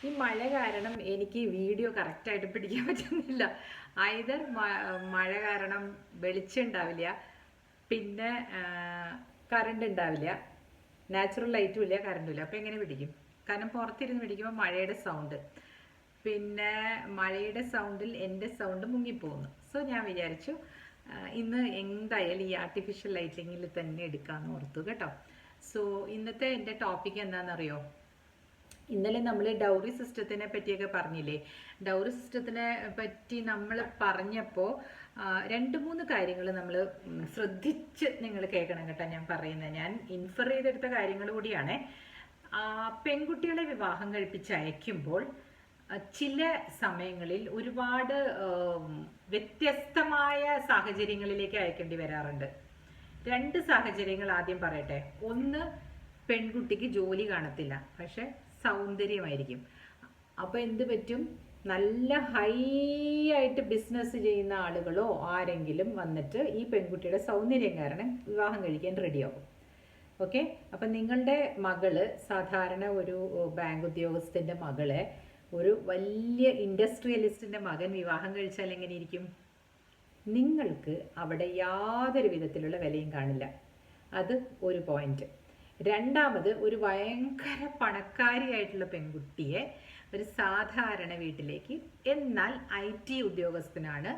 ഈ മഴ കാരണം എനിക്ക് വീഡിയോ കറക്റ്റായിട്ട് പിടിക്കാൻ പറ്റുന്നില്ല. ഐതർ മഴ കാരണം വെളിച്ചം ഉണ്ടാവില്ല, പിന്നെ കറണ്ട് ഉണ്ടാവില്ല, നാച്ചുറൽ ലൈറ്റും ഇല്ല, കറണ്ടും ഇല്ല. അപ്പോൾ എങ്ങനെ പിടിക്കും? കാരണം പുറത്തിരുന്ന് പിടിക്കുമ്പോൾ മഴയുടെ സൗണ്ട്, പിന്നെ മഴയുടെ സൗണ്ടിൽ എൻ്റെ സൗണ്ട് മുങ്ങിപ്പോകുന്നു. സോ ഞാൻ വിചാരിച്ചു ഇന്ന് എന്തായാലും ഈ ആർട്ടിഫിഷ്യൽ ലൈറ്റിങ്ങിൽ തന്നെ എടുക്കാമെന്ന് ഓർത്തു കേട്ടോ. സോ ഇന്നത്തെ എൻ്റെ ടോപ്പിക് എന്താണെന്നറിയോ? ഇന്നലെ നമ്മൾ ഡൗറി സിസ്റ്റത്തിനെ പറ്റിയൊക്കെ പറഞ്ഞില്ലേ. ഡൗറി സിസ്റ്റത്തിനെ പറ്റി നമ്മൾ പറഞ്ഞപ്പോൾ രണ്ട് മൂന്ന് കാര്യങ്ങൾ നമ്മൾ ശ്രദ്ധിച്ച് നിങ്ങൾ കേൾക്കണം കേട്ടോ. ഞാൻ പറയുന്നത് ഞാൻ ഇൻഫർ ചെയ്തെടുത്ത കാര്യങ്ങൾ കൂടിയാണ്. പെൺകുട്ടികളെ വിവാഹം കഴിപ്പിച്ച് അയക്കുമ്പോൾ ചില സമയങ്ങളിൽ ഒരുപാട് വ്യത്യസ്തമായ സാഹചര്യങ്ങളിലേക്ക് അയക്കേണ്ടി വരാറുണ്ട്. രണ്ട് സാഹചര്യങ്ങൾ ആദ്യം പറയട്ടെ. ഒന്ന്, പെൺകുട്ടിക്ക് ജോലി കാണത്തില്ല, പക്ഷെ സൗന്ദര്യമായിരിക്കും. അപ്പോൾ എന്ത് പറ്റും? നല്ല ഹൈ ആയിട്ട് ബിസിനസ് ചെയ്യുന്ന ആളുകളോ ആരെങ്കിലും വന്നിട്ട് ഈ പെൺകുട്ടിയുടെ സൗന്ദര്യം കാരണം വിവാഹം കഴിക്കാൻ റെഡിയാകും. ഓക്കെ. അപ്പം നിങ്ങളുടെ മകള്, സാധാരണ ഒരു ബാങ്ക് ഉദ്യോഗസ്ഥൻ്റെ മകളെ ഒരു വലിയ ഇൻഡസ്ട്രിയലിസ്റ്റിൻ്റെ മകൻ വിവാഹം കഴിച്ചാൽ എങ്ങനെ ഇരിക്കും? നിങ്ങൾക്ക് അവിടെ യാതൊരു വിധത്തിലുള്ള വിലയും കാണില്ല. അത് ഒരു പോയിന്റ്. രണ്ടാമത്, ഒരു ഭയങ്കര പണക്കാരിയായിട്ടുള്ള പെൺകുട്ടിയെ ഒരു സാധാരണ വീട്ടിലേക്ക്, എന്നാൽ IT ഉദ്യോഗസ്ഥനാണ്,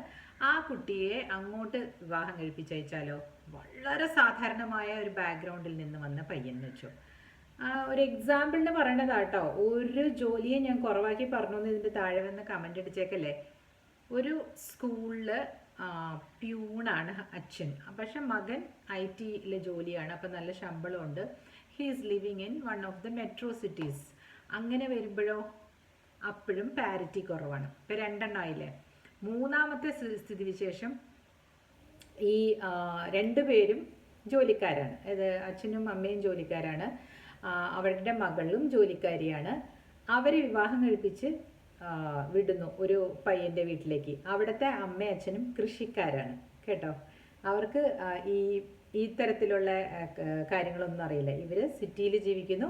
ആ കുട്ടിയെ അങ്ങോട്ട് വിവാഹം കഴിപ്പിച്ചയച്ചാലോ? വളരെ സാധാരണമായ ഒരു ബാക്ക്ഗ്രൗണ്ടിൽ നിന്ന് വന്ന പയ്യൻ വെച്ചോ. ഒരു എക്സാമ്പിളിന് പറയണതാട്ടോ. ഒരു ജോലിയെ ഞാൻ കുറവാക്കി പറഞ്ഞു എന്ന് ഇതിൻ്റെ താഴെ വന്ന് കമൻ്റ് അടിച്ചേക്കല്ലേ. ഒരു സ്കൂളിൽ പ്യൂണാണ് അച്ഛൻ, പക്ഷെ മകൻ IT ജോലിയാണ്, അപ്പം നല്ല ശമ്പളമുണ്ട്. He is living in one of the metro cities. അങ്ങനെ വരുമ്പോഴോ അപ്പോഴും പാരിറ്റി കുറവാണ്. ഇപ്പം രണ്ടെണ്ണമായില്ലേ. മൂന്നാമത്തെ സ്ഥിതിവിശേഷം, ഈ രണ്ടുപേരും ജോലിക്കാരാണ്. അതായത് അച്ഛനും അമ്മയും ജോലിക്കാരാണ്, അവരുടെ മകളും ജോലിക്കാരിയാണ്. അവർ വിവാഹം കഴിപ്പിച്ച് വിടുന്നു ഒരു പയ്യൻ്റെ വീട്ടിലേക്ക്. അവിടുത്തെ അമ്മയും അച്ഛനും കൃഷിക്കാരാണ് കേട്ടോ. അവർക്ക് ഈ തരത്തിലുള്ള കാര്യങ്ങളൊന്നും അറിയില്ല. ഇവർ സിറ്റിയിൽ ജീവിക്കുന്നു,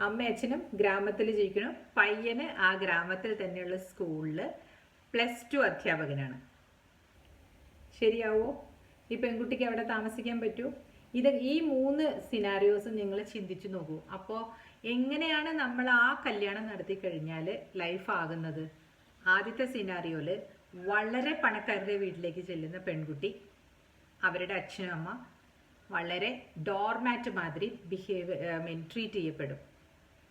അമ്മയും അച്ഛനും ഗ്രാമത്തിൽ ജീവിക്കുന്നു. പയ്യന് ആ ഗ്രാമത്തിൽ തന്നെയുള്ള സ്കൂളിൽ +2 അധ്യാപകനാണ്. ശരിയാവോ? ഈ പെൺകുട്ടിക്ക് അവിടെ താമസിക്കാൻ പറ്റൂ? ഈ 3 സിനാരിയോസ് നിങ്ങൾ ചിന്തിച്ചു നോക്കൂ. അപ്പോൾ എങ്ങനെയാണ് നമ്മൾ ആ കല്യാണം നടത്തി കഴിഞ്ഞാൽ ലൈഫ് ആകുന്നത്? ആദ്യത്തെ സിനാരിയോയിൽ വളരെ പണക്കാരുടെ വീട്ടിലേക്ക് ചെല്ലുന്ന പെൺകുട്ടി, അവരുടെ അച്ഛനും അമ്മ വളരെ ഡോർമാറ്റ് മാതിരി ട്രീറ്റ് ചെയ്യപ്പെടും.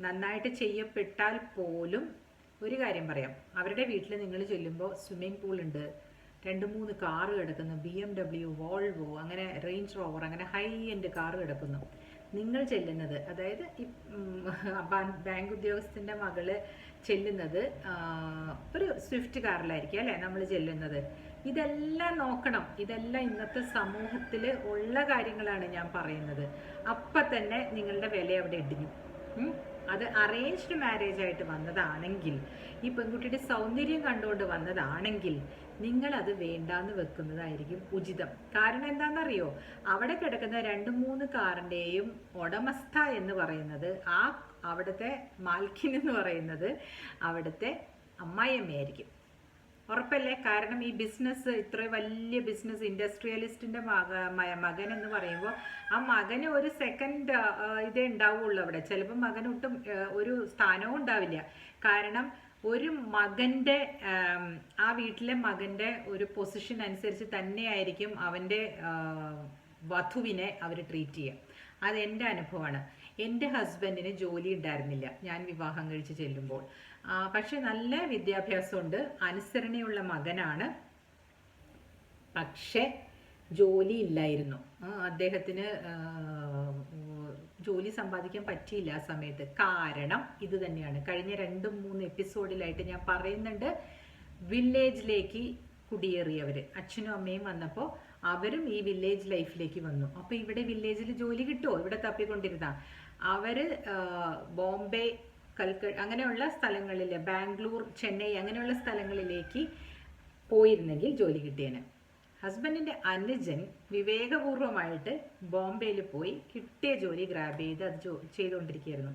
നന്നായിട്ട് ചെയ്യപ്പെട്ടാൽ പോലും ഒരു കാര്യം പറയാം, അവരുടെ വീട്ടിൽ നിങ്ങൾ ചെല്ലുമ്പോൾ സ്വിമ്മിംഗ് പൂൾ ഉണ്ട്, 2-3 കാറ് കിടക്കുന്നു, BMW, വോൾവോ, അങ്ങനെ റേഞ്ച് റോവർ, അങ്ങനെ ഹൈ എൻഡ് കാറ് കിടക്കുന്നു. നിങ്ങൾ ചെല്ലുന്നത്, അതായത് ഈ ബാങ്ക് ഉദ്യോഗസ്ഥൻ്റെ മകള് ചെല്ലുന്നത് ഒരു സ്വിഫ്റ്റ് കാറിലായിരിക്കും അല്ലേ നമ്മൾ ചെല്ലുന്നത്. ഇതെല്ലാം നോക്കണം. ഇതെല്ലാം ഇന്നത്തെ സമൂഹത്തിൽ ഉള്ള കാര്യങ്ങളാണ് ഞാൻ പറയുന്നത്. അപ്പം തന്നെ നിങ്ങളുടെ വില അവിടെ ഇടിഞ്ഞു. അത് അറേഞ്ച്ഡ് മാരേജ് ആയിട്ട് വന്നതാണെങ്കിൽ, ഈ പെൺകുട്ടിയുടെ സൗന്ദര്യം കണ്ടുകൊണ്ട് വന്നതാണെങ്കിൽ, നിങ്ങളത് വേണ്ടാന്ന് വെക്കുന്നതായിരിക്കും ഉചിതം. കാരണം എന്താണെന്നറിയോ? അവിടെ കിടക്കുന്ന 2-3 കാറിൻ്റെയും ഉടമസ്ഥ എന്ന് പറയുന്നത്, അവിടുത്തെ മാൽക്കിൻ എന്ന് പറയുന്നത് അവിടുത്തെ അമ്മായിയമ്മയായിരിക്കും. ഉറപ്പല്ലേ? കാരണം ഈ ബിസിനസ്, ഇത്ര വലിയ ബിസിനസ് ഇൻഡസ്ട്രിയലിസ്റ്റിൻ്റെ മകൻ എന്ന് പറയുമ്പോൾ ആ മകന് ഒരു സെക്കൻഡ് ഇതേ ഉണ്ടാവുള്ളൂ അവിടെ. ചിലപ്പോൾ മകനൊട്ടും ഒരു സ്ഥാനവും ഉണ്ടാവില്ല. കാരണം ഒരു മകൻ്റെ, ആ വീട്ടിലെ മകൻ്റെ ഒരു പൊസിഷൻ അനുസരിച്ച് തന്നെയായിരിക്കും അവൻ്റെ വധുവിനെ അവർ ട്രീറ്റ് ചെയ്യുക. അത് എൻ്റെ അനുഭവമാണ്. എൻ്റെ ഹസ്ബൻഡിന് ജോലി ഉണ്ടായിരുന്നില്ല ഞാൻ വിവാഹം കഴിച്ച് ചെല്ലുമ്പോൾ. പക്ഷെ നല്ല വിദ്യാഭ്യാസമുണ്ട്, അനുസരണയുള്ള മകനാണ്, പക്ഷെ ജോലി ഇല്ലായിരുന്നു. അദ്ദേഹത്തിന് ജോലി സമ്പാദിക്കാൻ പറ്റിയില്ല ആ സമയത്ത്. കാരണം ഇത് തന്നെയാണ്. കഴിഞ്ഞ 2-3 എപ്പിസോഡിലായിട്ട് ഞാൻ പറയുന്നുണ്ട്. വില്ലേജിലേക്ക് കുടിയേറിയവർ, അച്ഛനും അമ്മയും വന്നപ്പോൾ അവരും ഈ വില്ലേജ് ലൈഫിലേക്ക് വന്നു. അപ്പോൾ ഇവിടെ വില്ലേജിൽ ജോലി കിട്ടുമോ? ഇവിടെ തപ്പിക്കൊണ്ടിരുന്ന അവർ ബോംബെ, കൽക്കട്ട അങ്ങനെയുള്ള സ്ഥലങ്ങളിൽ, ബാംഗ്ലൂർ, ചെന്നൈ അങ്ങനെയുള്ള സ്ഥലങ്ങളിലേക്ക് പോയിരുന്നെങ്കിൽ ജോലി കിട്ടിയേനെ. ഹസ്ബൻഡിൻ്റെ അനുജൻ വിവേകപൂർവമായിട്ട് ബോംബെയിൽ പോയി കിട്ടിയ ജോലി ഗ്രാബ് ചെയ്ത് അത് ചെയ്തുകൊണ്ടിരിക്കുകയായിരുന്നു.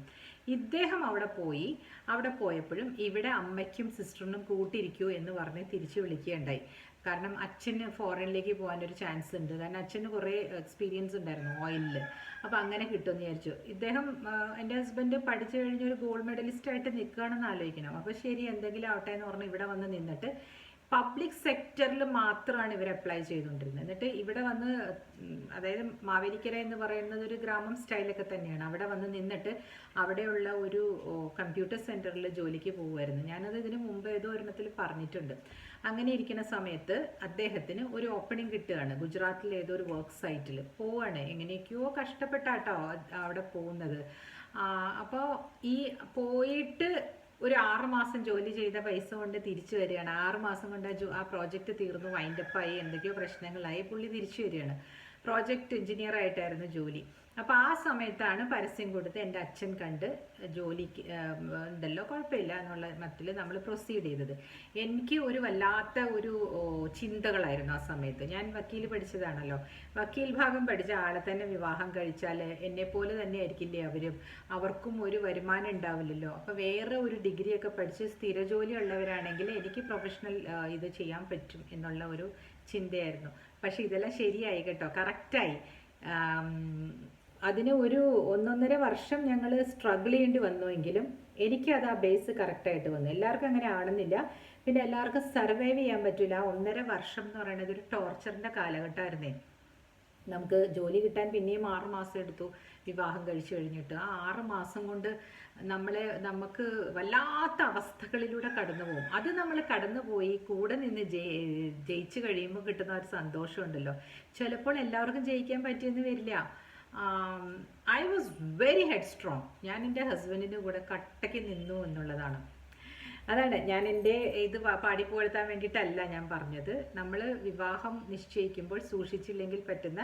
ഇദ്ദേഹം അവിടെ പോയപ്പോഴും ഇവിടെ അമ്മയ്ക്കും സിസ്റ്ററിനും കൂട്ടിരിക്കൂ എന്ന് പറഞ്ഞ് തിരിച്ചു വിളിക്കുകയുണ്ടായി. കാരണം അച്ഛന് ഫോറിനിലേക്ക് പോകാനൊരു ചാൻസ് ഉണ്ട്, കാരണം അച്ഛന് കുറേ എക്സ്പീരിയൻസ് ഉണ്ടായിരുന്നു ഓയിലിൽ. അപ്പോൾ അങ്ങനെ കിട്ടുമെന്ന് വിചാരിച്ചു. ഇദ്ദേഹം എൻ്റെ ഹസ്ബൻഡ് പഠിച്ചു കഴിഞ്ഞൊരു ഗോൾഡ് മെഡലിസ്റ്റ് ആയിട്ട് നിൽക്കുകയാണെന്ന് ആലോചിക്കണം. അപ്പോൾ ശരി, എന്തെങ്കിലും ആവട്ടെ എന്ന് പറഞ്ഞ് ഇവിടെ വന്ന് നിന്നിട്ട് പബ്ലിക് സെക്ടറിൽ മാത്രമാണ് ഇവർ അപ്ലൈ ചെയ്തുകൊണ്ടിരുന്നത്. എന്നിട്ട് ഇവിടെ വന്ന്, അതായത് മാവേലിക്കര എന്ന് പറയുന്നത് ഒരു ഗ്രാമം സ്റ്റൈലൊക്കെ തന്നെയാണ്, അവിടെ വന്ന് നിന്നിട്ട് അവിടെയുള്ള ഒരു കമ്പ്യൂട്ടർ സെൻറ്ററിൽ ജോലിക്ക് പോകുമായിരുന്നു. ഞാനത് ഇതിന് മുമ്പ് ഏതോ ഒരെണ്ണത്തിൽ പറഞ്ഞിട്ടുണ്ട്. അങ്ങനെ ഇരിക്കുന്ന സമയത്ത് അദ്ദേഹത്തിന് ഒരു ഓപ്പണിംഗ് കിട്ടുകയാണ് ഗുജറാത്തിലെ ഏതോ ഒരു വർക്ക് സൈറ്റിൽ. പോവാണ്, എങ്ങനെയൊക്കെയോ കഷ്ടപ്പെട്ടാട്ടോ അവിടെ പോകുന്നത്. അപ്പോൾ ഈ പോയിട്ട് ഒരു 6 മാസം ജോലി ചെയ്ത പൈസ കൊണ്ട് തിരിച്ചു വരികയാണ്. 6 മാസം കൊണ്ട് ആ പ്രോജക്റ്റ് തീർന്നു, വൈൻഡപ്പായി, എന്തൊക്കെയോ പ്രശ്നങ്ങളായി, പുള്ളി തിരിച്ചു വരികയാണ്. പ്രോജക്റ്റ് എഞ്ചിനീയർ ആയിട്ടായിരുന്നു ജോലി. അപ്പോൾ ആ സമയത്താണ് പരസ്യം കൊടുത്ത് എൻ്റെ അച്ഛൻ കണ്ട് ജോലിക്ക് ഉണ്ടല്ലോ കുഴപ്പമില്ല എന്നുള്ള മട്ടിൽ നമ്മൾ പ്രൊസീഡ് ചെയ്തത്. എനിക്ക് ഒരു വല്ലാത്ത ഒരു ചിന്തകളായിരുന്നു ആ സമയത്ത്. ഞാൻ വക്കീൽ പഠിച്ചതാണല്ലോ, വക്കീൽ ഭാഗം പഠിച്ച ആളെ തന്നെ വിവാഹം കഴിച്ചാൽ എന്നെപ്പോലെ തന്നെ ആയിരിക്കില്ലേ അവർക്കും ഒരു വരുമാനം ഉണ്ടാവില്ലല്ലോ. അപ്പോൾ വേറെ ഒരു ഡിഗ്രിയൊക്കെ പഠിച്ച് സ്ഥിര ജോലി ഉള്ളവരാണെങ്കിൽ എനിക്ക് പ്രൊഫഷണൽ ഇത് ചെയ്യാൻ പറ്റും എന്നുള്ള ഒരു ചിന്തയായിരുന്നു. പക്ഷെ ഇതെല്ലാം ശരിയായി കേട്ടോ, കറക്റ്റായി. അതിന് ഒരു 1.5 വർഷം ഞങ്ങൾ സ്ട്രഗിൾ ചെയ്യേണ്ടി വന്നുവെങ്കിലും എനിക്കത് ആ ബേസ് കറക്റ്റായിട്ട് വന്നു. എല്ലാവർക്കും അങ്ങനെ ആണെന്നില്ല, പിന്നെ എല്ലാവർക്കും സർവൈവ് ചെയ്യാൻ പറ്റില്ല. 1.5 വർഷം എന്ന് പറയുന്നത് ഒരു ടോർച്ചറിൻ്റെ കാലഘട്ടമായിരുന്നേ. നമുക്ക് ജോലി കിട്ടാൻ പിന്നെയും 6 മാസം എടുത്തു വിവാഹം കഴിച്ചു കഴിഞ്ഞിട്ട്. ആ 6 മാസം കൊണ്ട് നമുക്ക് വല്ലാത്ത അവസ്ഥകളിലൂടെ കടന്നു പോകും. അത് നമ്മൾ കടന്നുപോയി കൂടെ നിന്ന് ജയിച്ചു കഴിയുമ്പോൾ കിട്ടുന്ന ഒരു സന്തോഷമുണ്ടല്ലോ, ചിലപ്പോൾ എല്ലാവർക്കും ജയിക്കാൻ പറ്റിയെന്ന് വരില്ല. I was very head strong. ഞാൻ എൻ്റെ ഹസ്ബൻഡിൻ്റെ കൂടെ കട്ടയ്ക്ക് നിന്നു എന്നുള്ളതാണ്. അതാണ് ഞാൻ എൻ്റെ ഇത് പാടിപ്പുകഴ്ത്താൻ വേണ്ടിയിട്ടല്ല ഞാൻ പറഞ്ഞത്. നമ്മൾ വിവാഹം നിശ്ചയിക്കുമ്പോൾ സൂക്ഷിച്ചില്ലെങ്കിൽ പറ്റുന്ന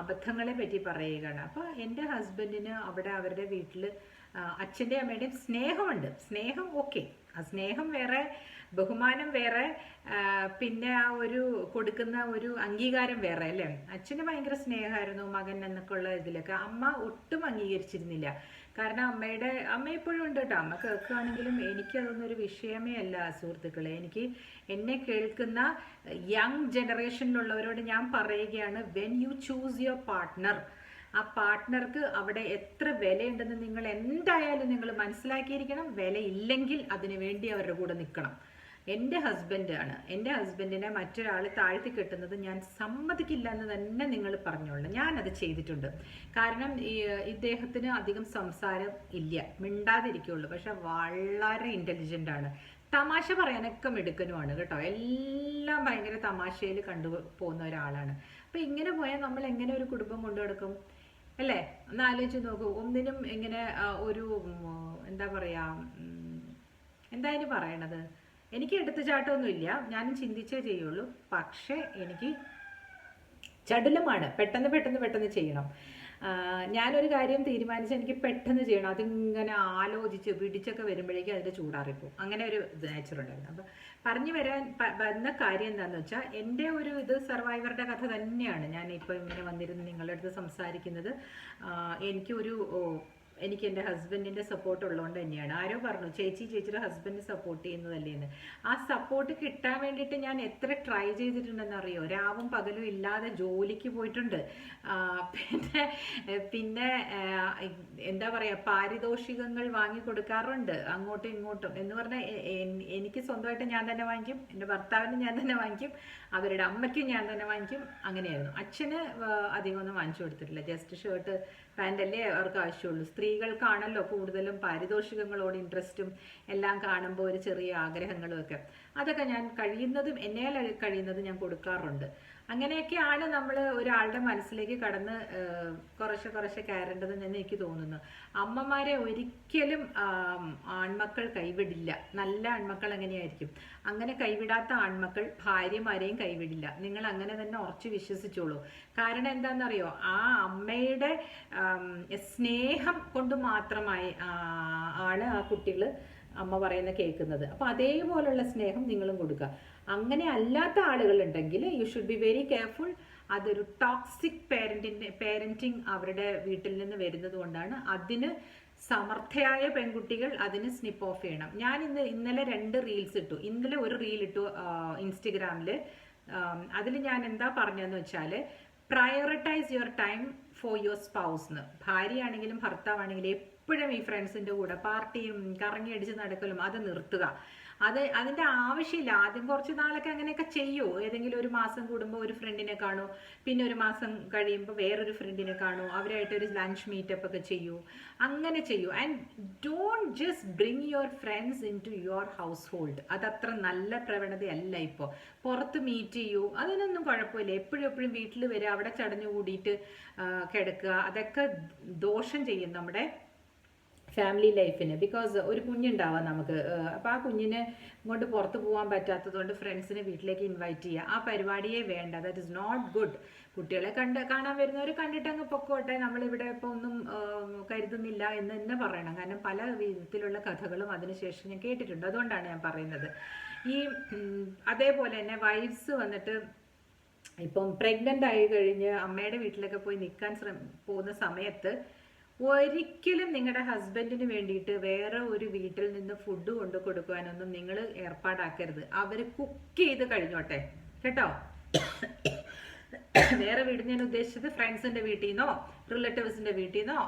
അബദ്ധങ്ങളെ പറ്റി പറയുകയാണ്. അപ്പോൾ എൻ്റെ ഹസ്ബൻഡിന് അവിടെ അവരുടെ വീട്ടിൽ അച്ഛൻ്റെ അമ്മയുടെയും സ്നേഹമുണ്ട്. സ്നേഹം ഓക്കെ, ആ സ്നേഹം വേറെ, ബഹുമാനം വേറെ, പിന്നെ ആ ഒരു കൊടുക്കുന്ന ഒരു അംഗീകാരം വേറെ അല്ലേ. അച്ഛന് ഭയങ്കര സ്നേഹമായിരുന്നു മകൻ എന്നൊക്കെയുള്ള ഇതിലൊക്കെ. അമ്മ ഒട്ടും അംഗീകരിച്ചിരുന്നില്ല. കാരണം അമ്മ ഇപ്പോഴും ഉണ്ട് കേട്ടോ, അമ്മ കേൾക്കുകയാണെങ്കിലും എനിക്കതൊന്നും ഒരു വിഷയമേ അല്ല സുഹൃത്തുക്കളെ. എന്നെ കേൾക്കുന്ന യങ് ജനറേഷനിലുള്ളവരോട് ഞാൻ പറയുകയാണ്, when you choose your partner, ആ പാർട്ട്ണർക്ക് അവിടെ എത്ര വിലയുണ്ടെന്ന് നിങ്ങൾ എന്തായാലും നിങ്ങൾ മനസ്സിലാക്കിയിരിക്കണം. വിലയില്ലെങ്കിൽ അതിനു വേണ്ടി അവരുടെ കൂടെ നിൽക്കണം. എൻ്റെ ഹസ്ബൻഡാണ്, എൻ്റെ ഹസ്ബൻഡിനെ മറ്റൊരാൾ താഴ്ത്തി കെട്ടുന്നത് ഞാൻ സമ്മതിക്കില്ല എന്ന് തന്നെ നിങ്ങൾ പറഞ്ഞോളൂ. ഞാനത് ചെയ്തിട്ടുണ്ട്. കാരണം ഇദ്ദേഹത്തിന് അധികം സംസാരം ഇല്ല, മിണ്ടാതിരിക്കുള്ളൂ, പക്ഷെ വളരെ ഇൻ്റലിജൻ്റ് ആണ്. തമാശ പറയാനൊക്കെ മിടുക്കനുമാണ് കേട്ടോ, എല്ലാം ഭയങ്കര തമാശയിൽ പോകുന്ന ഒരാളാണ്. അപ്പം ഇങ്ങനെ പോയാൽ നമ്മൾ എങ്ങനെ ഒരു കുടുംബം കൊണ്ടു നടക്കും അല്ലേ? ഒന്ന് ആലോചിച്ച് നോക്കൂ. ഒന്നിനും ഇങ്ങനെ ഒരു എന്താ പറയുക, എന്താ അതിന് പറയണത്, എനിക്ക് എടുത്തുചാട്ടമൊന്നുമില്ല, ഞാനും ചിന്തിച്ചേ ചെയ്യുള്ളൂ. പക്ഷേ എനിക്ക് ചടുലമാണ്, പെട്ടെന്ന് ചെയ്യണം. ഞാനൊരു കാര്യം തീരുമാനിച്ച് എനിക്ക് പെട്ടെന്ന് ചെയ്യണം, അതിങ്ങനെ ആലോചിച്ച് പിടിച്ചൊക്കെ വരുമ്പോഴേക്കും അതിൻ്റെ ചൂടാറിപ്പോവും. അങ്ങനെ ഒരു നേച്ചർ ഉണ്ടായിരുന്നു. അപ്പം പറഞ്ഞു വന്ന കാര്യം എന്താണെന്ന് വെച്ചാൽ, എൻ്റെ ഒരു ഇത് സർവൈവറുടെ കഥ തന്നെയാണ് ഞാൻ ഇപ്പോൾ ഇങ്ങനെ വന്നിരുന്ന് നിങ്ങളുടെ അടുത്ത് സംസാരിക്കുന്നത്. എനിക്ക് എൻ്റെ ഹസ്ബൻഡിൻ്റെ സപ്പോർട്ട് ഉള്ളതുകൊണ്ട് തന്നെയാണ്. ആരോ പറഞ്ഞു ചേച്ചിയുടെ ഹസ്ബൻഡ് സപ്പോർട്ട് ചെയ്യുന്നതല്ലേന്ന്. ആ സപ്പോർട്ട് കിട്ടാൻ വേണ്ടിയിട്ട് ഞാൻ എത്ര ട്രൈ ചെയ്തിട്ടുണ്ടെന്ന് അറിയോ? രാവും പകലും ഇല്ലാതെ ജോലിക്ക് പോയിട്ടുണ്ട്. പിന്നെ എന്താ പറയുക, പാരിതോഷികങ്ങൾ വാങ്ങിക്കൊടുക്കാറുണ്ട് അങ്ങോട്ടും ഇങ്ങോട്ടും. എന്ന് പറഞ്ഞാൽ എനിക്ക് സ്വന്തമായിട്ട് ഞാൻ തന്നെ വാങ്ങിക്കും, എൻ്റെ ഭർത്താവിന് ഞാൻ തന്നെ വാങ്ങിക്കും, അവരുടെ അമ്മയ്ക്കും ഞാൻ തന്നെ വാങ്ങിക്കും. അങ്ങനെയായിരുന്നു. അച്ഛന് അധികമൊന്നും വാങ്ങിച്ചു കൊടുത്തിട്ടില്ല, ജസ്റ്റ് ഷർട്ട് പാൻ്റല്ലേ അവർക്ക് ആവശ്യമുള്ളൂ. സ്ത്രീകൾക്കാണല്ലോ കൂടുതലും പാരിതോഷികങ്ങളോട് ഇൻട്രസ്റ്റും എല്ലാം കാണുമ്പോൾ ഒരു ചെറിയ ആഗ്രഹങ്ങളും ഒക്കെ. അതൊക്കെ ഞാൻ എന്നാൽ കഴിയുന്നത് ഞാൻ കൊടുക്കാറുണ്ട്. അങ്ങനെയൊക്കെയാണ് നമ്മൾ ഒരാളുടെ മനസ്സിലേക്ക് കടന്ന് കുറച്ച് കയറേണ്ടതെന്ന് എനിക്ക് തോന്നുന്നു. അമ്മമാരെ ഒരിക്കലും ആൺമക്കൾ കൈവിടില്ല. നല്ല ആൺമക്കൾ എങ്ങനെയായിരിക്കും? അങ്ങനെ കൈവിടാത്ത ആൺമക്കൾ ഭാര്യമാരെയും കൈവിടില്ല. നിങ്ങൾ അങ്ങനെ തന്നെ ഉറച്ചു വിശ്വസിച്ചോളൂ. കാരണം എന്താണെന്നറിയോ, ആ അമ്മയുടെ സ്നേഹം കൊണ്ട് മാത്രമായി ആണ് ആ കുട്ടികൾ അമ്മ പറയുന്ന കേൾക്കുന്നത്. അപ്പോൾ അതേപോലുള്ള സ്നേഹം നിങ്ങളും കൊടുക്കുക. അങ്ങനെ അല്ലാത്ത ആളുകളുണ്ടെങ്കിൽ you should be very careful. അതൊരു ടോക്സിക് പേരൻറ്റിങ് അവരുടെ വീട്ടിൽ നിന്ന് വരുന്നത് കൊണ്ടാണ്. അതിന് സമർത്ഥയായ പെൺകുട്ടികൾ അതിന് സ്നിപ്പ് ഓഫ് ചെയ്യണം. ഞാൻ ഇന്നലെ 2 റീൽസ് ഇട്ടു. ഇന്നലെ ഒരു റീൽ ഇട്ടു ഇൻസ്റ്റഗ്രാമിൽ. അതിൽ ഞാൻ എന്താ പറഞ്ഞതെന്ന് വെച്ചാൽ, prioritise your time for your spouse എന്ന്. ഭാര്യയാണെങ്കിലും ഭർത്താവാണെങ്കിലും എപ്പോഴും ഈ ഫ്രണ്ട്സിൻ്റെ കൂടെ പാർട്ടിയും കറങ്ങി അടിച്ച് നടക്കലും അത് നിർത്തുക. അതിൻ്റെ ആവശ്യമില്ല. ആദ്യം കുറച്ച് നാളൊക്കെ അങ്ങനെയൊക്കെ ചെയ്യൂ. ഏതെങ്കിലും ഒരു മാസം കൂടുമ്പോൾ ഒരു ഫ്രണ്ടിനെ കാണൂ, പിന്നെ ഒരു മാസം കഴിയുമ്പോൾ വേറൊരു ഫ്രണ്ടിനെ കാണൂ, അവരായിട്ടൊരു ലഞ്ച് മീറ്റപ്പ് ഒക്കെ ചെയ്യൂ, അങ്ങനെ ചെയ്യൂ. And don't just bring your friends into your household. അതത്ര നല്ല പ്രവണതയല്ല. ഇപ്പോൾ പുറത്ത് മീറ്റ് ചെയ്യൂ, അതിനൊന്നും കുഴപ്പമില്ല. എപ്പോഴും വീട്ടിൽ വരിക, അവിടെ ചടഞ്ഞു കൂടിയിട്ട് കിടക്കുക, അതൊക്കെ ദോഷം ചെയ്യും നമ്മുടെ ഫാമിലി ലൈഫിന്. ബിക്കോസ് ഒരു കുഞ്ഞുണ്ടാവാം നമുക്ക്. അപ്പോൾ ആ കുഞ്ഞിനെ കൊണ്ട് പുറത്ത് പോകാൻ പറ്റാത്തതുകൊണ്ട് ഫ്രണ്ട്സിനെ വീട്ടിലേക്ക് ഇൻവൈറ്റ് ചെയ്യുക, ആ പരിപാടിയെ വേണ്ട. That is not good. കുട്ടികളെ കാണാൻ വരുന്നവർ കണ്ടിട്ട് അങ്ങ് പൊക്കോട്ടെ, നമ്മളിവിടെ ഇപ്പോൾ ഒന്നും കരുതുന്നില്ല എന്ന് തന്നെ പറയണം. കാരണം പല വിധത്തിലുള്ള കഥകളും അതിനുശേഷം ഞാൻ കേട്ടിട്ടുണ്ട്. അതുകൊണ്ടാണ് ഞാൻ പറയുന്നത്. അതേപോലെ തന്നെ വൈഫ്സ് വന്നിട്ട് ഇപ്പം പ്രഗ്നൻ്റ് ആയി കഴിഞ്ഞ് അമ്മയുടെ വീട്ടിലൊക്കെ പോയി നിൽക്കാൻ പോകുന്ന സമയത്ത് ഒരിക്കലും നിങ്ങളുടെ ഹസ്ബൻഡിന് വേണ്ടിയിട്ട് വേറെ ഒരു വീട്ടിൽ നിന്ന് ഫുഡ് കൊണ്ടു കൊടുക്കുവാനൊന്നും നിങ്ങൾ ഏർപ്പാടാക്കരുത്. അവർ കുക്ക് ചെയ്ത് കഴിഞ്ഞോട്ടെ കേട്ടോ. വേറെ വീട് ഞാൻ ഉദ്ദേശിച്ചത് ഫ്രണ്ട്സിൻ്റെ വീട്ടിൽ നിന്നോ റിലേറ്റീവ്സിൻ്റെ വീട്ടിൽ നിന്നോ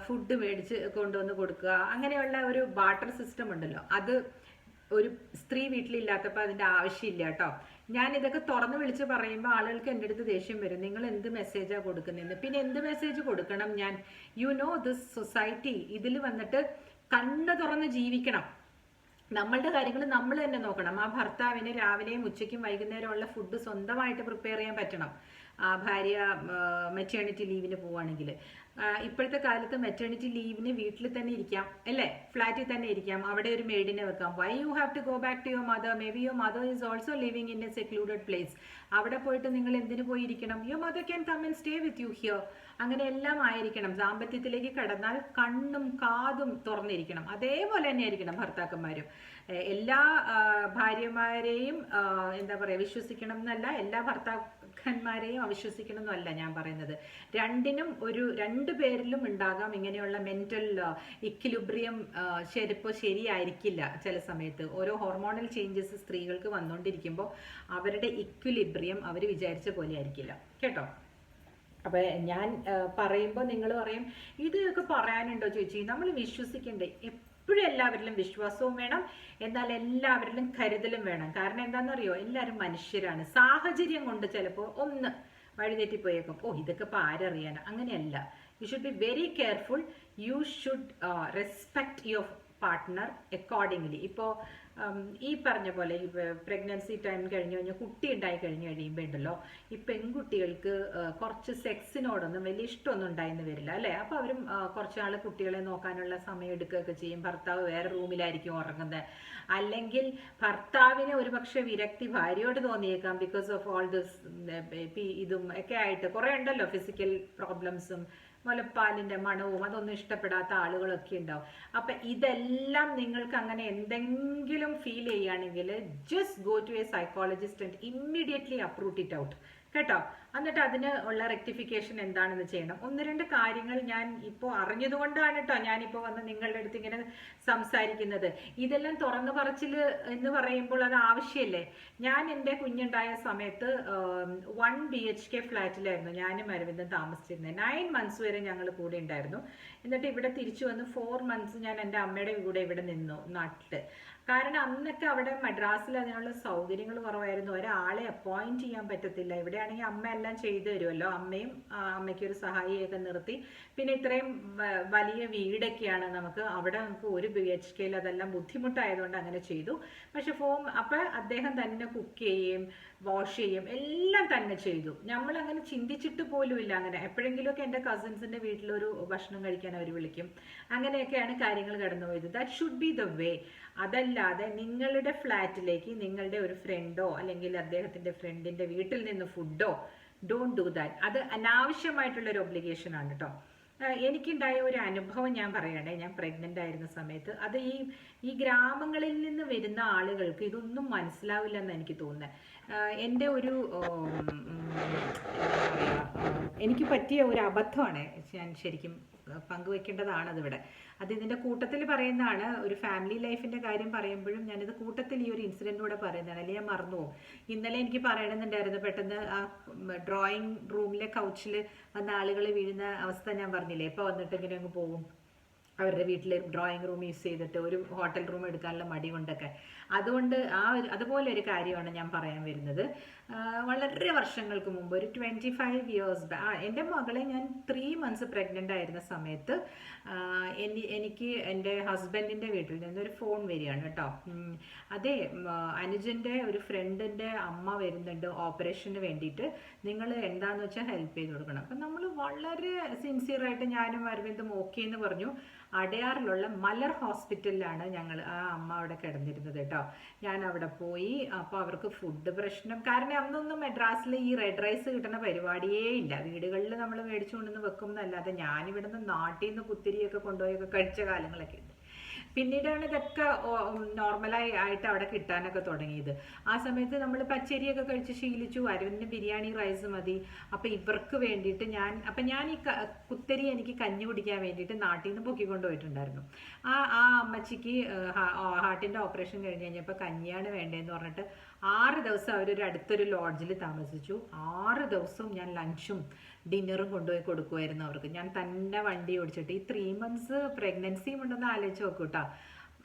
ഫുഡ് മേടിച്ച് കൊണ്ടുവന്ന് കൊടുക്കുക. അങ്ങനെയുള്ള ഒരു ബാർട്ടർ സിസ്റ്റം ഉണ്ടല്ലോ, അത് ഒരു സ്ത്രീ വീട്ടിലില്ലാത്തപ്പോൾ അതിൻ്റെ ആവശ്യമില്ല കേട്ടോ. ഞാൻ ഇതൊക്കെ തുറന്ന് വിളിച്ച് പറയുമ്പോൾ ആളുകൾക്ക് എൻ്റെ അടുത്ത് ദേഷ്യം വരും. നിങ്ങൾ എന്ത് മെസ്സേജാണ് കൊടുക്കുന്നതെന്ന്. പിന്നെ എന്ത് മെസ്സേജ് കൊടുക്കണം ഞാൻ? യു നോ ദിസ് സൊസൈറ്റി, ഇതിൽ വന്നിട്ട് കണ്ണ് തുറന്ന് ജീവിക്കണം. നമ്മളുടെ കാര്യങ്ങൾ നമ്മൾ തന്നെ നോക്കണം. ആ ഭർത്താവിന് രാവിലെയും ഉച്ചയ്ക്കും വൈകുന്നേരമുള്ള ഫുഡ് സ്വന്തമായിട്ട് പ്രിപ്പയർ ചെയ്യാൻ പറ്റണം. ഭാര്യ മെറ്റേണിറ്റി ലീവിന് പോവുകയാണെങ്കിൽ. ഇപ്പോഴത്തെ കാലത്ത് മെറ്റേണിറ്റി ലീവിന് വീട്ടിൽ തന്നെ ഇരിക്കാം അല്ലേ, ഫ്ലാറ്റിൽ തന്നെ ഇരിക്കാം, അവിടെ ഒരു മെയ്ഡിനെ വെക്കാം. Why you have to go back to your mother? May be your mother is also living in a secluded place. അവിടെ പോയിട്ട് നിങ്ങൾ എന്തിനു പോയിരിക്കണം? Your mother can come and stay with you here. അങ്ങനെ എല്ലാം ആയിരിക്കണം. ദാമ്പത്യത്തിലേക്ക് കടന്നാൽ കണ്ണും കാതും തുറന്നിരിക്കണം. അതേപോലെ തന്നെ ആയിരിക്കണം ഭർത്താക്കന്മാരും. എല്ലാ ഭാര്യമാരെയും എന്താ പറയുക വിശ്വസിക്കണം എന്നല്ല, എല്ലാ ഭർത്താക്കന്മാരെയും അവിശ്വസിക്കണം എന്നല്ല ഞാൻ പറയുന്നത്. രണ്ടു പേരിലും ഉണ്ടാകാം ഇങ്ങനെയുള്ള മെന്റൽ ഇക്വിലിബ്രിയം. ചിലപ്പോൾ ശരിയായിരിക്കില്ല ചില സമയത്ത്. ഓരോ ഹോർമോണൽ ചേഞ്ചസ് സ്ത്രീകൾക്ക് വന്നുകൊണ്ടിരിക്കുമ്പോൾ അവരുടെ ഇക്വിലിബ്രിയം അവർ വിചാരിച്ച പോലെ ആയിരിക്കില്ല കേട്ടോ. അപ്പോൾ ഞാൻ പറയുമ്പോൾ നിങ്ങൾ പറയും ഇതൊക്കെ പറയാനുണ്ടോ ചേച്ചി? നമ്മൾ വിശ്വസിക്കണ്ടേ? എപ്പോഴും എല്ലാവരിലും വിശ്വാസവും വേണം, എന്നാൽ എല്ലാവരിലും കരുതലും വേണം. കാരണം എന്താണെന്നറിയോ, എല്ലാവരും മനുഷ്യരാണ്. സാഹചര്യം കൊണ്ട് ചിലപ്പോൾ ഒന്ന് വഴിതെറ്റിപ്പോയേക്കും. ഇതൊക്കെ ഇപ്പോൾ ആരറിയാനാ? അങ്ങനെയല്ല. U should be very careful. You should respect your partner accordingly. ഇപ്പോൾ ഈ പറഞ്ഞ പോലെ ഈ പ്രഗ്നൻസി ടൈം കഴിഞ്ഞ് കുട്ടി ഉണ്ടായി കഴിയുമ്പോൾ ഉണ്ടല്ലോ, ഈ പെൺകുട്ടികൾക്ക് കുറച്ച് സെക്സിനോടൊന്നും വലിയ ഇഷ്ടമൊന്നും ഉണ്ടായിന്ന് വരില്ല അല്ലേ. അപ്പോൾ അവരും കുറച്ചാൾ കുട്ടികളെ നോക്കാനുള്ള സമയം എടുക്കുകയൊക്കെ ചെയ്യും. ഭർത്താവ് വേറെ റൂമിലായിരിക്കും ഉറങ്ങുന്നത്. അല്ലെങ്കിൽ ഭർത്താവിന് ഒരുപക്ഷെ വിരക്തി ഭാര്യയോട് തോന്നിയേക്കാം. ബിക്കോസ് ഓഫ് ഓൾ ദിസ് ഇതും ഒക്കെ ആയിട്ട് കുറേ ഉണ്ടല്ലോ, ഫിസിക്കൽ പ്രോബ്ലംസും മുലപ്പാലിൻ്റെ മണവും അതൊന്നും ഇഷ്ടപ്പെടാത്ത ആളുകളൊക്കെ ഉണ്ടാവും. അപ്പം ഇതെല്ലാം നിങ്ങൾക്ക് അങ്ങനെ എന്തെങ്കിലും ഫീൽ ചെയ്യുകയാണെങ്കിൽ just go to a psychologist and immediately approve it out കേട്ടോ. എന്നിട്ട് അതിന് ഉള്ള റെക്ടിഫിക്കേഷൻ എന്താണെന്ന് ചെയ്യണം. 1-2 കാര്യങ്ങൾ ഞാൻ ഇപ്പോൾ അറിഞ്ഞതുകൊണ്ടാണ് കേട്ടോ ഞാനിപ്പോൾ വന്ന് നിങ്ങളുടെ അടുത്ത് ഇങ്ങനെ സംസാരിക്കുന്നത്. ഇതെല്ലാം തുറന്നു പറച്ചിൽ എന്ന് പറയുമ്പോൾ അത് ആവശ്യമല്ലേ. ഞാൻ എൻ്റെ കുഞ്ഞുണ്ടായ സമയത്ത് 1 BHK ഫ്ലാറ്റിലായിരുന്നു ഞാനും അരവിന്ദും താമസിച്ചിരുന്നത്. 9 months വരെ ഞങ്ങൾ കൂടെ ഉണ്ടായിരുന്നു. എന്നിട്ട് ഇവിടെ തിരിച്ചു വന്ന് 4 months ഞാൻ എൻ്റെ അമ്മയുടെ കൂടെ ഇവിടെ നിന്നു നാട്ടിൽ. കാരണം അന്നൊക്കെ അവിടെ മദ്രാസിൽ അതിനുള്ള സൗകര്യങ്ങൾ കുറവായിരുന്നു. ഒരാളെ അപ്പോയിന്റ് ചെയ്യാൻ പറ്റത്തില്ല. ഇവിടെയാണെങ്കിൽ അമ്മ എല്ലാം ചെയ്തു തരുമല്ലോ. അമ്മയ്ക്കൊരു സഹായിയൊക്കെ നിർത്തി. പിന്നെ ഇത്രയും വലിയ വീടൊക്കെയാണ് നമുക്ക്. അവിടെ നമുക്ക് 1 BHK അതെല്ലാം ബുദ്ധിമുട്ടായതുകൊണ്ട് അങ്ങനെ ചെയ്തു. പക്ഷെ അപ്പം അദ്ദേഹം തന്നെ കുക്ക് ചെയ്യുകയും വാഷ് ചെയ്യും എല്ലാം തന്നെ ചെയ്തു. നമ്മൾ അങ്ങനെ ചിന്തിച്ചിട്ട് പോലും ഇല്ല. അങ്ങനെ എപ്പോഴെങ്കിലുമൊക്കെ എൻ്റെ കസിൻസിൻ്റെ വീട്ടിലൊരു ഭക്ഷണം കഴിക്കാൻ അവർ വിളിക്കും. അങ്ങനെയൊക്കെയാണ് കാര്യങ്ങൾ കടന്നുപോയത്. That should be the way. അതല്ലാതെ നിങ്ങളുടെ ഫ്ലാറ്റിലേക്ക് നിങ്ങളുടെ ഒരു ഫ്രണ്ടോ അല്ലെങ്കിൽ അദ്ദേഹത്തിൻ്റെ ഫ്രണ്ടിൻ്റെ വീട്ടിൽ നിന്ന് ഫുഡോ, ഡോണ്ട് ഡു ദാറ്റ്. അത് അനാവശ്യമായിട്ടുള്ളൊരു ഒബ്ലിഗേഷൻ ആണ് കേട്ടോ. എനിക്കുണ്ടായ ഒരു അനുഭവം ഞാൻ പറയണേ. ഞാൻ പ്രഗ്നൻ്റ് ആയിരുന്ന സമയത്ത് അത് ഈ ഗ്രാമങ്ങളിൽ നിന്ന് വരുന്ന ആളുകൾക്ക് ഇതൊന്നും മനസ്സിലാവില്ല എന്ന് എനിക്ക് തോന്നുന്നത്. എൻ്റെ ഒരു എന്താ പറയുക, എനിക്ക് പറ്റിയ ഒരു അബദ്ധമാണ് ഞാൻ ശരിക്കും പങ്കുവെക്കേണ്ടതാണ് അതിവിടെ. അത് ഇതിൻ്റെ കൂട്ടത്തിൽ പറയുന്നതാണ്. ഒരു ഫാമിലി ലൈഫിൻ്റെ കാര്യം പറയുമ്പോഴും ഞാനിത് കൂട്ടത്തിൽ ഈ ഒരു ഇൻസിഡൻറ്റ് കൂടെ പറയുന്നതാണ്, അല്ലെങ്കിൽ ഞാൻ മറന്നുപോകും. ഇന്നലെ എനിക്ക് പറയണമെന്നുണ്ടായിരുന്നു, പെട്ടെന്ന് ആ ഡ്രോയിങ് റൂമിലെ കൗച്ചിൽ വന്ന ആളുകൾ വീഴുന്ന അവസ്ഥ ഞാൻ പറഞ്ഞില്ലേ, ഇപ്പോൾ വന്നിട്ട് ഇങ്ങനെ അങ്ങ് പോകും അവരുടെ വീട്ടിൽ ഡ്രോയിങ് റൂം യൂസ് ചെയ്തിട്ട്, ഒരു ഹോട്ടൽ റൂം എടുക്കാനുള്ള മടി കൊണ്ടൊക്കെ. അതുകൊണ്ട് അതുപോലെ ഒരു കാര്യമാണ് ഞാൻ പറയാൻ വരുന്നത്. വളരെ വർഷങ്ങൾക്ക് മുമ്പ്, ഒരു 25 ഇയേഴ്സ് എൻ്റെ മകളെ ഞാൻ 3 months പ്രഗ്നൻ്റ് ആയിരുന്ന സമയത്ത് എനിക്ക് എൻ്റെ ഹസ്ബൻഡിൻ്റെ വീട്ടിൽ നിന്നൊരു ഫോൺ വരികയാണ് കേട്ടോ. അതെ, അനുജൻ്റെ ഒരു ഫ്രണ്ടിൻ്റെ അമ്മ വരുന്നുണ്ട് ഓപ്പറേഷന് വേണ്ടിയിട്ട്, നിങ്ങൾ എന്താണെന്ന് വെച്ചാൽ ഹെൽപ്പ് ചെയ്ത് കൊടുക്കണം. അപ്പം നമ്മൾ വളരെ സിൻസിയറായിട്ട് ഞാനും അരവിന്ദും ഓക്കെ എന്ന് പറഞ്ഞു. അടയാറിലുള്ള മലർ ഹോസ്പിറ്റലിലാണ് ആ അമ്മ അവിടെ കിടന്നിരുന്നത് കേട്ടോ. ഞാൻ അവിടെ പോയി. അപ്പോൾ അവർക്ക് ഫുഡ് പ്രശ്നം, കാരണം അന്നൊന്നും മെഡ്രാസിൽ ഈ റെഡ് റൈസ് കിട്ടുന്ന പരിപാടിയേ ഇല്ല. വീടുകളിൽ നമ്മൾ മേടിച്ചു കൊണ്ടുവന്ന് വെക്കും എന്നല്ലാതെ ഞാനിവിടുന്ന് നാട്ടിൽ നിന്ന് കുത്തിരിയൊക്കെ കൊണ്ടുപോയൊക്കെ കഴിച്ച കാലങ്ങളൊക്കെ ഉണ്ട്. പിന്നീടാണ് ഇതൊക്കെ ആയിട്ട് അവിടെ കിട്ടാനൊക്കെ തുടങ്ങിയത്. ആ സമയത്ത് നമ്മൾ പച്ചരിയൊക്കെ കഴിച്ച് ശീലിച്ചു. അരവിന്ദിന് ബിരിയാണി റൈസ് മതി. അപ്പം ഇവർക്ക് വേണ്ടിയിട്ട് ഞാൻ ഈ കുത്തരി എനിക്ക് കഞ്ഞി കുടിക്കാൻ വേണ്ടിയിട്ട് നാട്ടിൽ നിന്ന് പൊക്കിക്കൊണ്ട് പോയിട്ടുണ്ടായിരുന്നു. ആ അമ്മച്ചിക്ക് ഹാർട്ടിൻ്റെ ഓപ്പറേഷൻ കഴിഞ്ഞ് കഴിഞ്ഞപ്പോൾ കഞ്ഞിയാണ് വേണ്ടതെന്ന് പറഞ്ഞിട്ട് 6 ദിവസം അവരൊരു അടുത്തൊരു ലോഡ്ജിൽ താമസിച്ചു. 6 ദിവസവും ഞാൻ ലഞ്ചും ഡിന്നറും കൊണ്ടുപോയി കൊടുക്കുമായിരുന്നു അവർക്ക്. ഞാൻ തന്നെ വണ്ടി ഓടിച്ചിട്ട്. ഈ 3 months പ്രഗ്നൻസിയും ഉണ്ടെന്ന് ആലോചിച്ച് നോക്കൂ കേട്ടോ.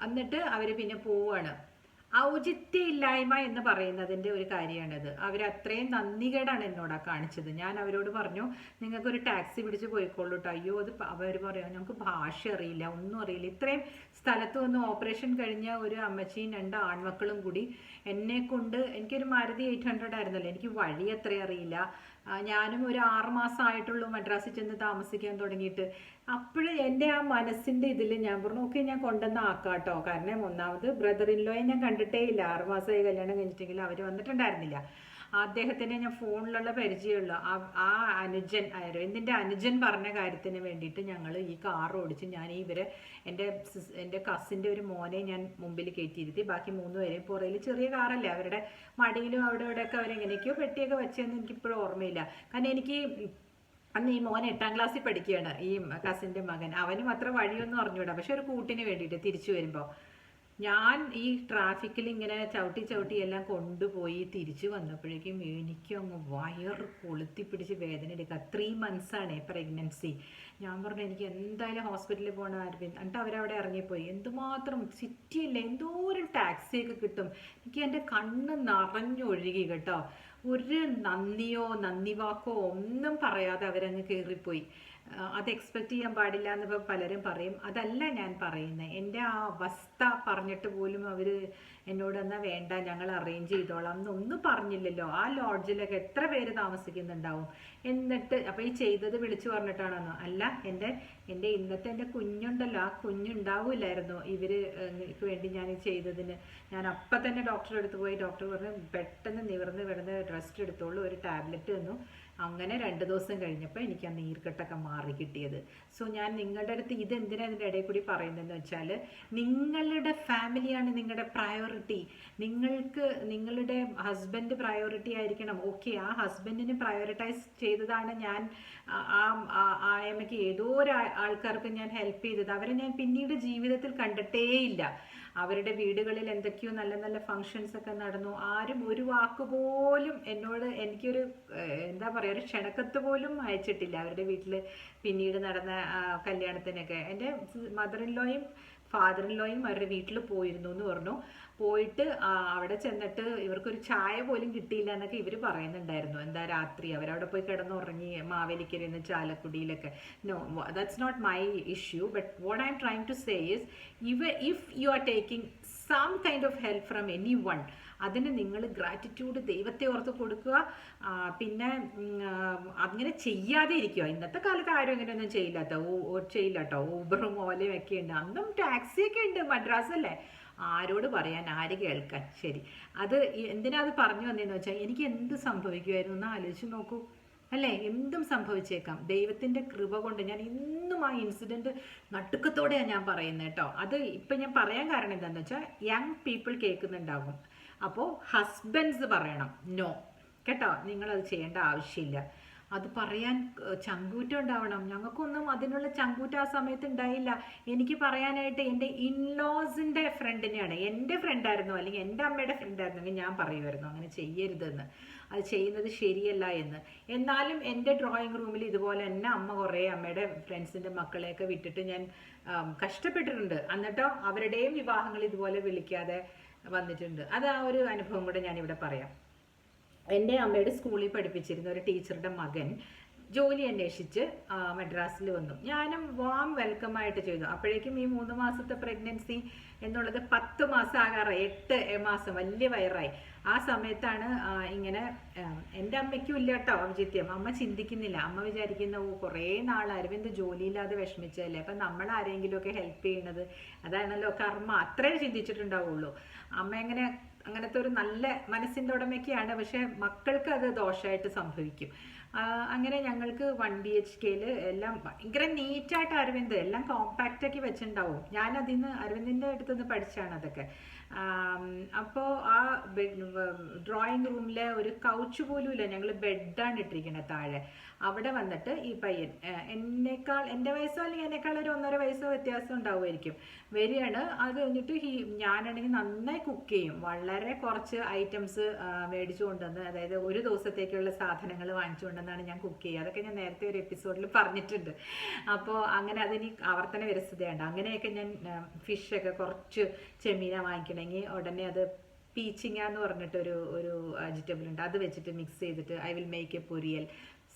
എന്നിട്ട് അവർ പിന്നെ പോവുകയാണ്. ഔചിത്യമില്ലായ്മ എന്ന് പറയുന്നതിൻ്റെ ഒരു കാര്യമാണിത്. അവരത്രയും നന്ദികേടാണ് എന്നോട് കാണിച്ചത്. ഞാൻ അവരോട് പറഞ്ഞു, നിങ്ങൾക്കൊരു ടാക്സി പിടിച്ച് പോയിക്കോളൂ കേട്ടോ. അയ്യോ, അവർ പറയാം, ഞങ്ങൾക്ക് ഭാഷ അറിയില്ല, ഒന്നും അറിയില്ല. ഇത്രയും സ്ഥലത്ത് വന്ന് ഓപ്പറേഷൻ കഴിഞ്ഞ ഒരു അമ്മച്ചിയും 2 ആൺമക്കളും കൂടി എന്നെ കൊണ്ട്, എനിക്കൊരു മാരുതി 800 ആയിരുന്നല്ലോ, എനിക്ക് വഴി അത്ര അറിയില്ല. ഞാനും ഒരു 6 മാസം ആയിട്ടുള്ളൂ മദ്രാസിൽ ചെന്ന് താമസിക്കാൻ തുടങ്ങിയിട്ട്. അപ്പോഴും എൻ്റെ ആ മനസ്സിൻ്റെ ഇതിൽ ഞാൻ പറഞ്ഞു, ഓക്കെ ഞാൻ കൊണ്ടുവന്ന് ആക്കാം കേട്ടോ. കാരണം ഒന്നാമത് ബ്രദർ ഇൻ ലോയെ ഞാൻ കണ്ടിട്ടേ ഇല്ല. 6 മാസമായി കല്യാണം കഴിഞ്ഞിട്ടെങ്കിലും അവർ വന്നിട്ടുണ്ടായിരുന്നില്ല. അദ്ദേഹത്തിനെ ഞാൻ ഫോണിലുള്ള പരിചയമുള്ള ആ അനുജൻ, അരവിന്ദിൻ്റെ അനുജൻ പറഞ്ഞ കാര്യത്തിന് വേണ്ടിയിട്ട് ഞങ്ങൾ ഈ കാർ ഓടിച്ച് ഞാൻ എൻ്റെ കസിൻ്റെ ഒരു മോനെ ഞാൻ മുമ്പിൽ കയറ്റിയിരുത്തി. ബാക്കി 3 പേരെയും പുറയിൽ, ചെറിയ കാറല്ലേ, അവരുടെ മടിയിലും അവിടെ ഇവിടെയൊക്കെ അവരെങ്ങനെയൊക്കെയോ പെട്ടിയൊക്കെ വെച്ചതെന്ന് എനിക്കിപ്പോഴും ഓർമ്മയില്ല. കാരണം എനിക്ക് അന്ന് ഈ മോൻ 8ാം ക്ലാസ്സിൽ പഠിക്കുകയാണ്, ഈ കസിൻ്റെ മകൻ. അവനും അത്ര വഴിയൊന്നും അറിഞ്ഞൂടാ. പക്ഷെ ഒരു കൂട്ടിന് വേണ്ടിയിട്ട് തിരിച്ചു വരുമ്പോൾ ഞാൻ ഈ ട്രാഫിക്കിൽ ഇങ്ങനെ ചവിട്ടി എല്ലാം കൊണ്ടുപോയി തിരിച്ചു വന്നപ്പോഴേക്കും എനിക്കങ്ങ് വയറ് കൊളുത്തി പിടിച്ച് വേദന എടുക്കുക. 3 months ആണ് പ്രഗ്നൻസി. ഞാൻ പറഞ്ഞു, എനിക്ക് എന്തായാലും ഹോസ്പിറ്റലിൽ പോകണം അരവിന്ദ്. എന്നിട്ട് അവരവിടെ ഇറങ്ങിപ്പോയി. എന്തുമാത്രം സിറ്റിയല്ലേ, എന്തോരം ടാക്സിയൊക്കെ കിട്ടും. എനിക്ക് എൻ്റെ കണ്ണ് നിറഞ്ഞൊഴുകി കേട്ടോ. ഒരു നന്ദിയോ നന്ദി വാക്കോ ഒന്നും പറയാതെ അവരങ്ങ് കയറിപ്പോയി. അത് എക്സ്പെക്റ്റ് ചെയ്യാൻ പാടില്ല എന്നിപ്പോൾ പലരും പറയും. അതല്ല ഞാൻ പറയുന്നത്. എൻ്റെ ആ അവസ്ഥ പറഞ്ഞിട്ട് പോലും അവർ എന്നോട് എന്നാൽ വേണ്ട, ഞങ്ങൾ അറേഞ്ച് ചെയ്തോളാം എന്നൊന്നും പറഞ്ഞില്ലല്ലോ. ആ ലോഡ്ജിലൊക്കെ എത്ര പേര് താമസിക്കുന്നുണ്ടാവും. എന്നിട്ട് അപ്പോൾ ഈ ചെയ്തത് വിളിച്ചു പറഞ്ഞിട്ടാണെന്നോ? അല്ല, എൻ്റെ ഇന്നത്തെ എൻ്റെ കുഞ്ഞുണ്ടല്ലോ, ആ കുഞ്ഞുണ്ടാവില്ലായിരുന്നു ഇവർക്ക് വേണ്ടി ഞാൻ ചെയ്തതിന്. ഞാൻ അപ്പം തന്നെ ഡോക്ടറെ അടുത്ത് പോയി. ഡോക്ടർ പറഞ്ഞു, പെട്ടെന്ന് നിവർന്ന് കിടന്ന് റെസ്റ്റ് എടുത്തോളൂ, ഒരു ടാബ്ലറ്റ് തന്നു. അങ്ങനെ 2 ദിവസം കഴിഞ്ഞപ്പോൾ എനിക്ക് ആ നീർക്കെട്ടൊക്കെ മാറി കിട്ടിയത്. സോ ഞാൻ നിങ്ങളുടെ അടുത്ത് ഇതെന്തിനാണ് ഇതിൻ്റെ ഇടയിൽ കൂടി പറയുന്നതെന്ന് വെച്ചാൽ, നിങ്ങളുടെ ഫാമിലിയാണ് നിങ്ങളുടെ പ്രയോറിറ്റി. നിങ്ങൾക്ക് നിങ്ങളുടെ ഹസ്ബൻഡ് പ്രയോറിറ്റി ആയിരിക്കണം. ഓക്കെ, ആ ഹസ്ബൻഡിന് പ്രയോറിറ്റൈസ് ചെയ്തതാണ് ഞാൻ ആയമ്മയ്ക്ക് ഏതോ ആൾക്കാർക്ക് ഞാൻ ഹെൽപ്പ് ചെയ്തത്. അവരെ ഞാൻ പിന്നീട് ജീവിതത്തിൽ കണ്ടിട്ടേയില്ല. അവരുടെ വീടുകളിൽ എന്തൊക്കെയോ നല്ല നല്ല ഫങ്ഷൻസ് ഒക്കെ നടന്നു. ആരും ഒരു വാക്ക് പോലും എന്നോട്, എനിക്കൊരു എന്താ പറയുക, ഒരു ക്ഷണക്കത്ത് പോലും അയച്ചിട്ടില്ല. അവരുടെ വീട്ടിൽ പിന്നീട് നടന്ന കല്യാണത്തിനൊക്കെ എൻ്റെ മദർ ഇൻ ലോയും ഫാദർ ഇൻ ലോയും അവരുടെ വീട്ടിൽ പോയിരുന്നു എന്ന് പറഞ്ഞു. പോയിട്ട് അവിടെ ചെന്നിട്ട് ഇവർക്കൊരു ചായ പോലും കിട്ടിയില്ല എന്നൊക്കെ ഇവർ പറയുന്നുണ്ടായിരുന്നു. എന്താ രാത്രി അവരവിടെ പോയി കിടന്നുറങ്ങി മാവേലിക്കരയിൽ നിന്ന് ചാലക്കുടിയിലൊക്കെ. No, that's not my issue. But what I'm trying to say is, if you are taking some kind of help from anyone, അതിന് നിങ്ങൾ ഗ്രാറ്റിറ്റ്യൂഡ് ദൈവത്തെ ഓർത്ത് കൊടുക്കുക. പിന്നെ അങ്ങനെ ചെയ്യാതെ ഇരിക്കുക. ഇന്നത്തെ കാലത്ത് ആരും അങ്ങനെയൊന്നും ചെയ്യില്ല കേട്ടോ. ഊബറും ഓലയും ഒക്കെ ഉണ്ട്. അന്നും ടാക്സിയൊക്കെ ഉണ്ട്, മദ്രാസല്ലേ, ആരോട് പറയാൻ, ആര് കേൾക്കാൻ. ശരി, അത് എന്തിനാ അത് പറഞ്ഞു വന്നതെന്ന് വെച്ചാൽ, എനിക്ക് എന്ത് സംഭവിക്കുമായിരുന്നു എന്ന് ആലോചിച്ച് നോക്കൂ അല്ലേ. എന്തും സംഭവിച്ചേക്കാം. ദൈവത്തിൻ്റെ കൃപ കൊണ്ട് ഞാൻ ഇന്നും ആ ഇൻസിഡൻറ്റ് നടുക്കത്തോടെയാണ് ഞാൻ പറയുന്നത് കേട്ടോ. അത് ഇപ്പം ഞാൻ പറയാൻ കാരണം എന്താണെന്ന് വെച്ചാൽ, യങ് പീപ്പിൾ കേൾക്കുന്നുണ്ടാകും. അപ്പോൾ ഹസ്ബൻഡ്സ് പറയണം നോ കേട്ടോ, നിങ്ങളത് ചെയ്യേണ്ട ആവശ്യമില്ല. അത് പറയാൻ ചങ്കൂറ്റം ഉണ്ടാവണം. ഞങ്ങൾക്കൊന്നും അതിനുള്ള ചങ്കൂറ്റം ആ സമയത്ത് ഉണ്ടായില്ല. എനിക്ക് പറയാനായിട്ട് എൻ്റെ ഇൻലോസിൻ്റെ ഫ്രണ്ടിനെയാണ്, എൻ്റെ ഫ്രണ്ടായിരുന്നു അല്ലെങ്കിൽ എൻ്റെ അമ്മയുടെ ഫ്രണ്ടായിരുന്നെങ്കിൽ ഞാൻ പറയുമായിരുന്നു അങ്ങനെ ചെയ്യരുതെന്ന്, അത് ചെയ്യുന്നത് ശരിയല്ല എന്ന്. എന്നാലും എൻ്റെ ഡ്രോയിങ് റൂമിൽ ഇതുപോലെ തന്നെ അമ്മ കുറേ അമ്മയുടെ ഫ്രണ്ട്സിൻ്റെ മക്കളെയൊക്കെ വിട്ടിട്ട് ഞാൻ കഷ്ടപ്പെട്ടിട്ടുണ്ട്. എന്നിട്ടോ അവരുടെയും വിവാഹങ്ങൾ ഇതുപോലെ വിളിക്കാതെ വന്നിട്ടുണ്ട്. അത് ആ ഒരു അനുഭവം കൂടെ ഞാനിവിടെ പറയാം. എൻ്റെ അമ്മയുടെ സ്കൂളിൽ പഠിപ്പിച്ചിരുന്ന ഒരു ടീച്ചറുടെ മകൻ ജോലി അന്വേഷിച്ച് മദ്രാസിൽ വന്നു. ഞാനും വാം വെൽക്കം ആയിട്ട് ചെയ്തു. അപ്പോഴേക്കും ഈ 3 മാസത്തെ പ്രഗ്നൻസി എന്നുള്ളത് 10 മാസം ആകാറായി, 8 മാസം, വലിയ വയറായി. ആ സമയത്താണ് ഇങ്ങനെ എൻ്റെ അമ്മയ്ക്കും ഇല്ല കേട്ടോ ഔചിത്യം. അമ്മ ചിന്തിക്കുന്നില്ല. അമ്മ വിചാരിക്കുന്ന കുറേ നാൾ അരവിന്ദ് ജോലിയില്ലാതെ വിഷമിച്ചതല്ലേ, അപ്പം നമ്മൾ ആരെങ്കിലുമൊക്കെ ഹെൽപ്പ് ചെയ്യണത് അതാണല്ലോ കർമ്മ, അത്രേ ചിന്തിച്ചിട്ടുണ്ടാവുള്ളൂ. അമ്മ എങ്ങനെ അങ്ങനത്തെ ഒരു നല്ല മനസ്സിൻ്റെ ഉടമയ്ക്കാണ്, പക്ഷെ മക്കൾക്ക് അത് ദോഷമായിട്ട് സംഭവിക്കും. അങ്ങനെ ഞങ്ങൾക്ക് 1 BHKയിൽ എല്ലാം ഭയങ്കര നീറ്റായിട്ട് അരവിന്ദ് എല്ലാം കോമ്പാക്റ്റാക്കി വെച്ചിട്ടുണ്ടാവും. ഞാൻ അരവിന്ദിൻ്റെ അടുത്തുനിന്ന് പഠിച്ചാണ് അതൊക്കെ. അപ്പോൾ ആ ഡ്രോയിങ് റൂമിലെ ഒരു കൗച്ച് പോലും ഇല്ല, ഞങ്ങൾ ബെഡാണ് ഇട്ടിരിക്കുന്നത് താഴെ. അവിടെ വന്നിട്ട് ഈ പയ്യൻ എൻ്റെ വയസ്സോ അല്ലെങ്കിൽ എന്നെക്കാൾ ഒരു 1.5 വയസ്സോ വ്യത്യാസം ഉണ്ടാവുമായിരിക്കും, വരികയാണ്. അത് കഴിഞ്ഞിട്ട് ഞാനാണെങ്കിൽ നന്നായി കുക്ക് ചെയ്യും. വളരെ കുറച്ച് ഐറ്റംസ് മേടിച്ചു കൊണ്ടുവന്ന്, അതായത് ഒരു ദിവസത്തേക്കുള്ള സാധനങ്ങൾ വാങ്ങിച്ചു കൊണ്ടുവന്നാണ് ഞാൻ കുക്ക് ചെയ്യുക. അതൊക്കെ ഞാൻ നേരത്തെ ഒരു എപ്പിസോഡിൽ പറഞ്ഞിട്ടുണ്ട്. അപ്പോൾ അങ്ങനെ അതിന് ആവർത്തന വിരസതയുണ്ട്. അങ്ങനെയൊക്കെ ഞാൻ ഫിഷൊക്കെ കുറച്ച് ചെമ്മീന വാങ്ങിക്കണമെങ്കിൽ ഉടനെ അത് പീച്ചിങ്ങ എന്ന് പറഞ്ഞിട്ടൊരു വെജിറ്റബിൾ ഉണ്ട്, അത് വെച്ചിട്ട് മിക്സ് ചെയ്തിട്ട് I will make a poriyal,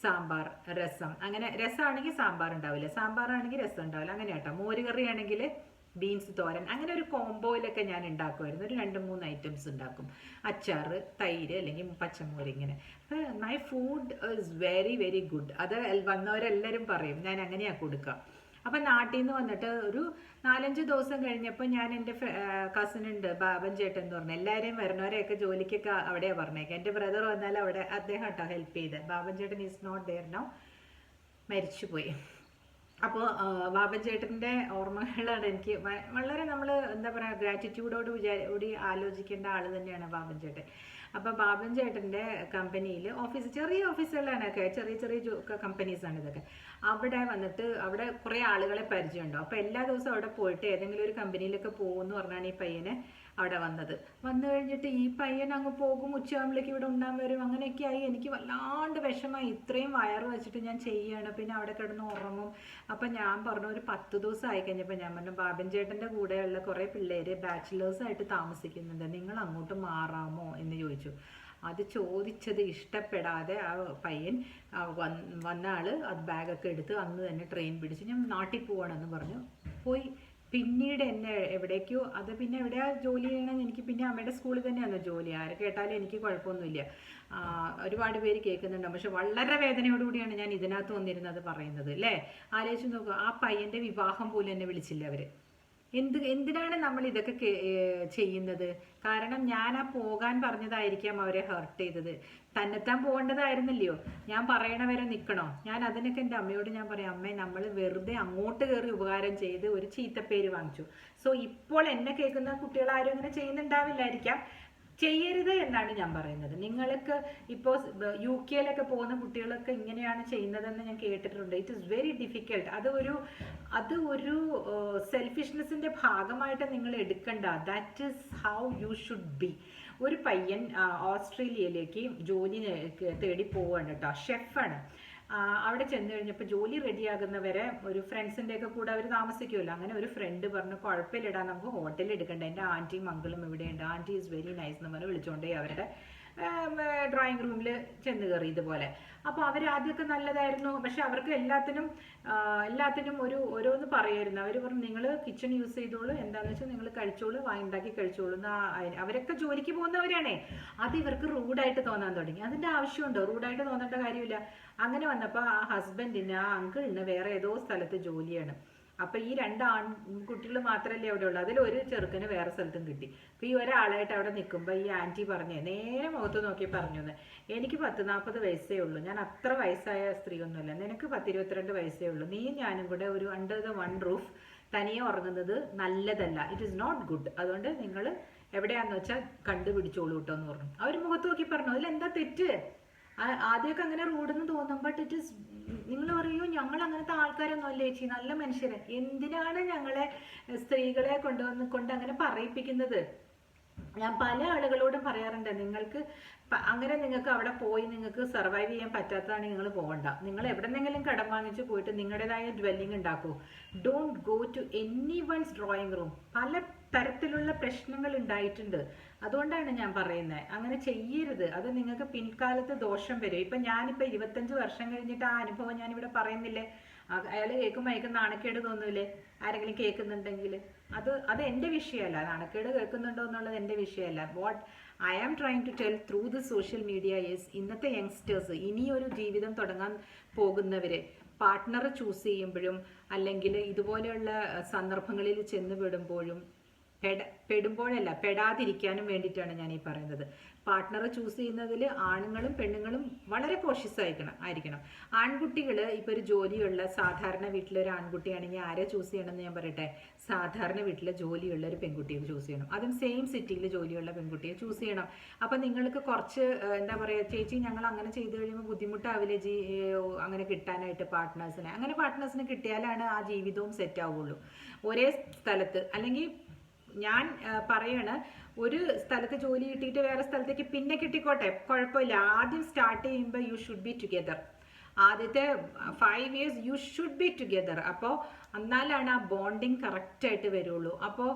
sambar, rasam. അങ്ങനെ രസമാണെങ്കിൽ സാമ്പാർ ഉണ്ടാവില്ല, സാമ്പാറാണെങ്കിൽ രസം ഉണ്ടാവില്ല, അങ്ങനെ കേട്ടോ. മോരുകറി ആണെങ്കിൽ ബീൻസ് തോരൻ, അങ്ങനെ ഒരു കോംബോയിലൊക്കെ ഞാൻ ഉണ്ടാക്കുമായിരുന്നു. ഒരു 2-3 ഐറ്റംസ് ഉണ്ടാക്കും. അച്ചാർ, തൈര് അല്ലെങ്കിൽ പച്ചമോര്, ഇങ്ങനെ. അപ്പോൾ my food is very very good. അത് വന്നവരെല്ലാവരും പറയും ഞാൻ അങ്ങനെയാണ് കൊടുക്കുക. അപ്പം നാട്ടിൽ നിന്ന് വന്നിട്ട് ഒരു 4-5 ദിവസം കഴിഞ്ഞപ്പോൾ ഞാൻ എൻ്റെ കസിനുണ്ട് ബാബൻ ചേട്ടൻ എന്ന് പറഞ്ഞു, എല്ലാവരെയും വരണവരെയൊക്കെ ജോലിക്കൊക്കെ അവിടെയാണ് പറഞ്ഞേക്കാം. എൻ്റെ ബ്രദർ വന്നാൽ അവിടെ അദ്ദേഹം കേട്ടോ ഹെൽപ്പ് ചെയ്ത്. ബാബൻ ചേട്ടൻ ഈസ് നോട്ട് ദെയർ നൗ, മരിച്ചുപോയി. അപ്പോൾ ബാബൻ ചേട്ടൻ്റെ ഓർമ്മകളാണ് എനിക്ക് വളരെ, നമ്മൾ എന്താ പറയുക, ഗ്രാറ്റിറ്റ്യൂഡോട് ആലോചിക്കേണ്ട ആൾ തന്നെയാണ് ബാബൻ ചേട്ടൻ. അപ്പോൾ ബാബൻ ചേട്ടൻ്റെ കമ്പനിയിൽ ചെറിയ ഓഫീസുകളാണ്, ചെറിയ കമ്പനീസാണ് ഇതൊക്കെ. അവിടെ വന്നിട്ട് അവിടെ കുറേ ആളുകളെ പരിചയമുണ്ടോ. അപ്പോൾ എല്ലാ ദിവസവും അവിടെ പോയിട്ട് ഏതെങ്കിലും ഒരു കമ്പനിയിലൊക്കെ പോകുമെന്ന് പറഞ്ഞാണ് ഈ പയ്യനെ അവിടെ വന്നു കഴിഞ്ഞിട്ട് ഈ പയ്യൻ അങ്ങ് പോകും, ഉച്ചയാകുമ്പോഴേക്ക് ഇവിടെ ഉണ്ടാകാൻ വരും. അങ്ങനെയൊക്കെ ആയി എനിക്ക് വല്ലാണ്ട് വിഷമമായി. ഇത്രയും വയറ് വെച്ചിട്ട് ഞാൻ ചെയ്യാണ്, പിന്നെ അവിടെ കിടന്ന് ഉറങ്ങും. അപ്പം ഞാൻ പറഞ്ഞു, ഒരു 10 ദിവസം ആയി കഴിഞ്ഞപ്പോൾ ഞാൻ പറഞ്ഞു, ബാബൻ ചേട്ടൻ്റെ കൂടെയുള്ള കുറേ പിള്ളേർ ബാച്ചിലേഴ്സായിട്ട് താമസിക്കുന്നുണ്ട്, നിങ്ങൾ അങ്ങോട്ട് മാറാമോ എന്ന് ചോദിച്ചു. അത് ചോദിച്ചത് ഇഷ്ടപ്പെടാതെ ആ പയ്യൻ വന്ന ആൾ അത് ബാഗൊക്കെ എടുത്ത് അന്ന് തന്നെ ട്രെയിൻ പിടിച്ച് ഞാൻ നാട്ടിൽ പോവാണെന്ന് പറഞ്ഞു പോയി. പിന്നീട് എന്നെ എവിടേക്കോ, അത് പിന്നെ എവിടെയാ ജോലി ചെയ്യണമെന്ന് എനിക്ക്, പിന്നെ അമ്മയുടെ സ്കൂളിൽ തന്നെയാണ് ജോലി. ആരെ കേട്ടാലും എനിക്ക് കുഴപ്പമൊന്നുമില്ല. ഒരുപാട് പേര് കേൾക്കുന്നുണ്ടാവും, പക്ഷെ വളരെ വേദനയോടുകൂടിയാണ് ഞാൻ ഇതിനകത്ത് വന്നിരുന്നത് പറയുന്നത് അല്ലേ. ആലോചിച്ച് നോക്കുക, ആ പയ്യൻ്റെ വിവാഹം പോലും എന്നെ വിളിച്ചില്ല അവർ. എന്തിനാണ് നമ്മൾ ഇതൊക്കെ ചെയ്യുന്നത്? കാരണം ഞാൻ ആ പോകാൻ പറഞ്ഞതായിരിക്കാം അവരെ ഹർട്ട് ചെയ്തത്. തന്നെത്താൻ പോകേണ്ടതായിരുന്നില്ലയോ? ഞാൻ പറയണ വരെ നിൽക്കണോ? ഞാൻ അതിനൊക്കെ എൻ്റെ അമ്മയോട് ഞാൻ പറയാം, അമ്മേ നമ്മൾ വെറുതെ അങ്ങോട്ട് കയറി ഉപകാരം ചെയ്ത് ഒരു ചീത്തപ്പേര് വാങ്ങിച്ചു. സോ ഇപ്പോൾ എന്നെ കേൾക്കുന്ന കുട്ടികളാരും അങ്ങനെ ചെയ്യുന്നുണ്ടാവില്ലായിരിക്കാം, ചെയ്യരുത് എന്നാണ് ഞാൻ പറയുന്നത്. നിങ്ങൾക്ക് ഇപ്പോൾ UK പോകുന്ന കുട്ടികളൊക്കെ ഇങ്ങനെയാണ് ചെയ്യുന്നതെന്ന് ഞാൻ കേട്ടിട്ടുണ്ട്. It is very difficult. അത് ഒരു സെൽഫിഷ്നെസ്സിൻ്റെ ഭാഗമായിട്ട് നിങ്ങൾ എടുക്കണ്ട. That is how you should B. ഒരു പയ്യൻ ഓസ്ട്രേലിയയിലേക്ക് ജോലി തേടി പോവാണ് കേട്ടോ, ഷെഫാണ്. അവിടെ ചെന്ന് കഴിഞ്ഞപ്പോൾ ജോലി റെഡിയാകുന്നവരെ ഒരു ഫ്രണ്ട്സിൻ്റെയൊക്കെ കൂടെ അവർ താമസിക്കുമല്ലോ. അങ്ങനെ ഒരു ഫ്രണ്ട് പറഞ്ഞു, കുഴപ്പമില്ലടാ, നമുക്ക് ഹോട്ടലിൽ എടുക്കണ്ട, എൻ്റെ ആൻറ്റിയും മംഗളും ഇവിടെയുണ്ട്, ആൻറ്റി ഈസ് വെരി നൈസ് എന്ന് പറഞ്ഞ് വിളിച്ചുകൊണ്ടേ അവരുടെ ഡ്രോയിങ് റൂമിൽ ചെന്ന് കയറി ഇതുപോലെ. അപ്പോൾ അവരാദ്യമൊക്കെ നല്ലതായിരുന്നു, പക്ഷെ അവർക്ക് എല്ലാത്തിനും ഓരോന്ന് പറയായിരുന്നു. അവർ പറഞ്ഞു, നിങ്ങൾ കിച്ചൺ യൂസ് ചെയ്തോളൂ, എന്താണെന്ന് വെച്ചാൽ നിങ്ങൾ കഴിച്ചോളൂ, ഉണ്ടാക്കി കഴിച്ചോളൂ. അവരൊക്കെ ജോലിക്ക് പോകുന്നവരാണേ. അത് ഇവർക്ക് റൂഡായിട്ട് തോന്നാൻ തുടങ്ങി. അതിൻ്റെ ആവശ്യമുണ്ടോ? റൂഡായിട്ട് തോന്നേണ്ട കാര്യമില്ല. അങ്ങനെ വന്നപ്പോൾ ആ ഹസ്ബൻഡിന്, ആ അങ്കിളിന് വേറെ ഏതോ സ്ഥലത്ത് ജോലിയാണ്. അപ്പം ഈ 2 ആൺകുട്ടികൾ മാത്രമല്ലേ അവിടെ ഉള്ളൂ, അതിലൊരു ചെറുക്കന് വേറെ സ്ഥലത്തും കിട്ടി. അപ്പോൾ ഈ ഒരാളായിട്ട് അവിടെ നിൽക്കുമ്പോൾ ഈ ആൻറ്റി പറഞ്ഞേ, നേരെ മുഖത്ത് നോക്കി പറഞ്ഞു, എനിക്ക് 10-40 വയസ്സേ ഉള്ളൂ, ഞാൻ അത്ര വയസ്സായ സ്ത്രീയൊന്നുമല്ല, നിനക്ക് 10-22 വയസ്സേ ഉള്ളൂ, നീ ഞാനും കൂടെ ഒരു അണ്ടർ ദ വൺ റൂഫ് തനിയെ ഉറങ്ങുന്നത് നല്ലതല്ല, ഇറ്റ് ഈസ് നോട്ട് ഗുഡ്. അതുകൊണ്ട് നിങ്ങൾ എവിടെയാണെന്ന് വെച്ചാൽ കണ്ടുപിടിച്ചോളൂ കേട്ടോ എന്ന് പറഞ്ഞു. അവർ മുഖത്ത് നോക്കി പറഞ്ഞു, അതിലെന്താ തെറ്റ്? ആദ്യമൊക്കെ അങ്ങനെ റൂഡെന്ന് തോന്നും, ബട്ട് ഇറ്റ് ഇസ്, നിങ്ങൾ പറയൂ ഞങ്ങൾ അങ്ങനത്തെ ആൾക്കാരൊന്നും അല്ല ചേച്ചി, നല്ല മനുഷ്യരെ, എന്തിനാണ് ഞങ്ങളെ സ്ത്രീകളെ കൊണ്ട് അങ്ങനെ പറയിപ്പിക്കുന്നത്? ഞാൻ പല ആളുകളോടും പറയാറുണ്ട്, നിങ്ങൾക്ക് അങ്ങനെ നിങ്ങൾക്ക് അവിടെ പോയി നിങ്ങൾക്ക് സർവൈവ് ചെയ്യാൻ പറ്റാത്തതാണ്, നിങ്ങൾ പോകണ്ട. നിങ്ങൾ എവിടെന്നെങ്കിലും കടം വാങ്ങിച്ച് പോയിട്ട് നിങ്ങളുടേതായ ഡ്വെല്ലിംഗ് ഉണ്ടാക്കൂ. Don't go to anyone's drawing room. പല തരത്തിലുള്ള പ്രശ്നങ്ങൾ ഉണ്ടായിട്ടുണ്ട്. അതുകൊണ്ടാണ് ഞാൻ പറയുന്നത്, അങ്ങനെ ചെയ്യരുത്. അത് നിങ്ങൾക്ക് പിൻകാലത്ത് ദോഷം വരും. ഇപ്പം ഞാനിപ്പോൾ 25 വർഷം കഴിഞ്ഞിട്ട് ആ അനുഭവം ഞാനിവിടെ പറയുന്നില്ലേ, അയാൾ കേൾക്കുമ്പോൾ അയക്ക് നാണക്കേട് തോന്നൂലേ? ആരെങ്കിലും കേൾക്കുന്നുണ്ടെങ്കിൽ അത് എൻ്റെ വിഷയമല്ല. നാണക്കേട് കേൾക്കുന്നുണ്ടോ എന്നുള്ളത് എൻ്റെ വിഷയമല്ല. What I am trying to tell through the social media is, ഇന്നത്തെ യങ്സ്റ്റേഴ്സ്, ഇനിയൊരു ജീവിതം തുടങ്ങാൻ പോകുന്നവര് പാർട്ട്ണറെ ചൂസ് ചെയ്യുമ്പോഴും അല്ലെങ്കിൽ ഇതുപോലെയുള്ള സന്ദർഭങ്ങളിൽ ചെന്ന് പെടുമ്പോഴും പെടാതിരിക്കാനും വേണ്ടിയിട്ടാണ് ഞാൻ ഈ പറയുന്നത്. പാർട്ട്ണറെ ചൂസ് ചെയ്യുന്നതിൽ ആണുങ്ങളും പെണ്ണുങ്ങളും വളരെ കോഷ്യസ് ആയിരിക്കണം. ആൺകുട്ടികൾ ഇപ്പോൾ ഒരു ജോലിയുള്ള സാധാരണ വീട്ടിലൊരു ആൺകുട്ടിയാണെങ്കിൽ ആരെ ചൂസ് ചെയ്യണമെന്ന് ഞാൻ പറയട്ടെ? സാധാരണ വീട്ടിലെ ജോലിയുള്ള ഒരു പെൺകുട്ടിയെ ചൂസ് ചെയ്യണം. അതും സെയിം സിറ്റിയിൽ ജോലിയുള്ള പെൺകുട്ടിയെ ചൂസ് ചെയ്യണം. അപ്പം നിങ്ങൾക്ക് കുറച്ച് എന്താ പറയുക, ചേച്ചി ഞങ്ങൾ അങ്ങനെ ചെയ്തു കഴിയുമ്പോൾ ബുദ്ധിമുട്ടാവില്ലേ അങ്ങനെ കിട്ടാനായിട്ട് പാർട്ട്നേഴ്സിനെ? അങ്ങനെ പാർട്ട്നേഴ്സിനെ കിട്ടിയാലാണ് ആ ജീവിതവും സെറ്റ് ആവുള്ളൂ. ഒരേ സ്ഥലത്ത്, അല്ലെങ്കിൽ ഞാൻ പറയാണ്, ഒരു സ്ഥലത്ത് ജോലി കിട്ടിയിട്ട് വേറെ സ്ഥലത്തേക്ക് പിന്നെ കിട്ടിക്കോട്ടെ, കുഴപ്പമില്ല. ആദ്യം സ്റ്റാർട്ട് ചെയ്യുമ്പോൾ യു ഷുഡ് ബി ടുഗെദർ. ആദ്യത്തെ 5 years U should B together. അപ്പോൾ എന്നാലാണ് ആ ബോണ്ടിങ് കറക്റ്റായിട്ട് വരുള്ളൂ. അപ്പോൾ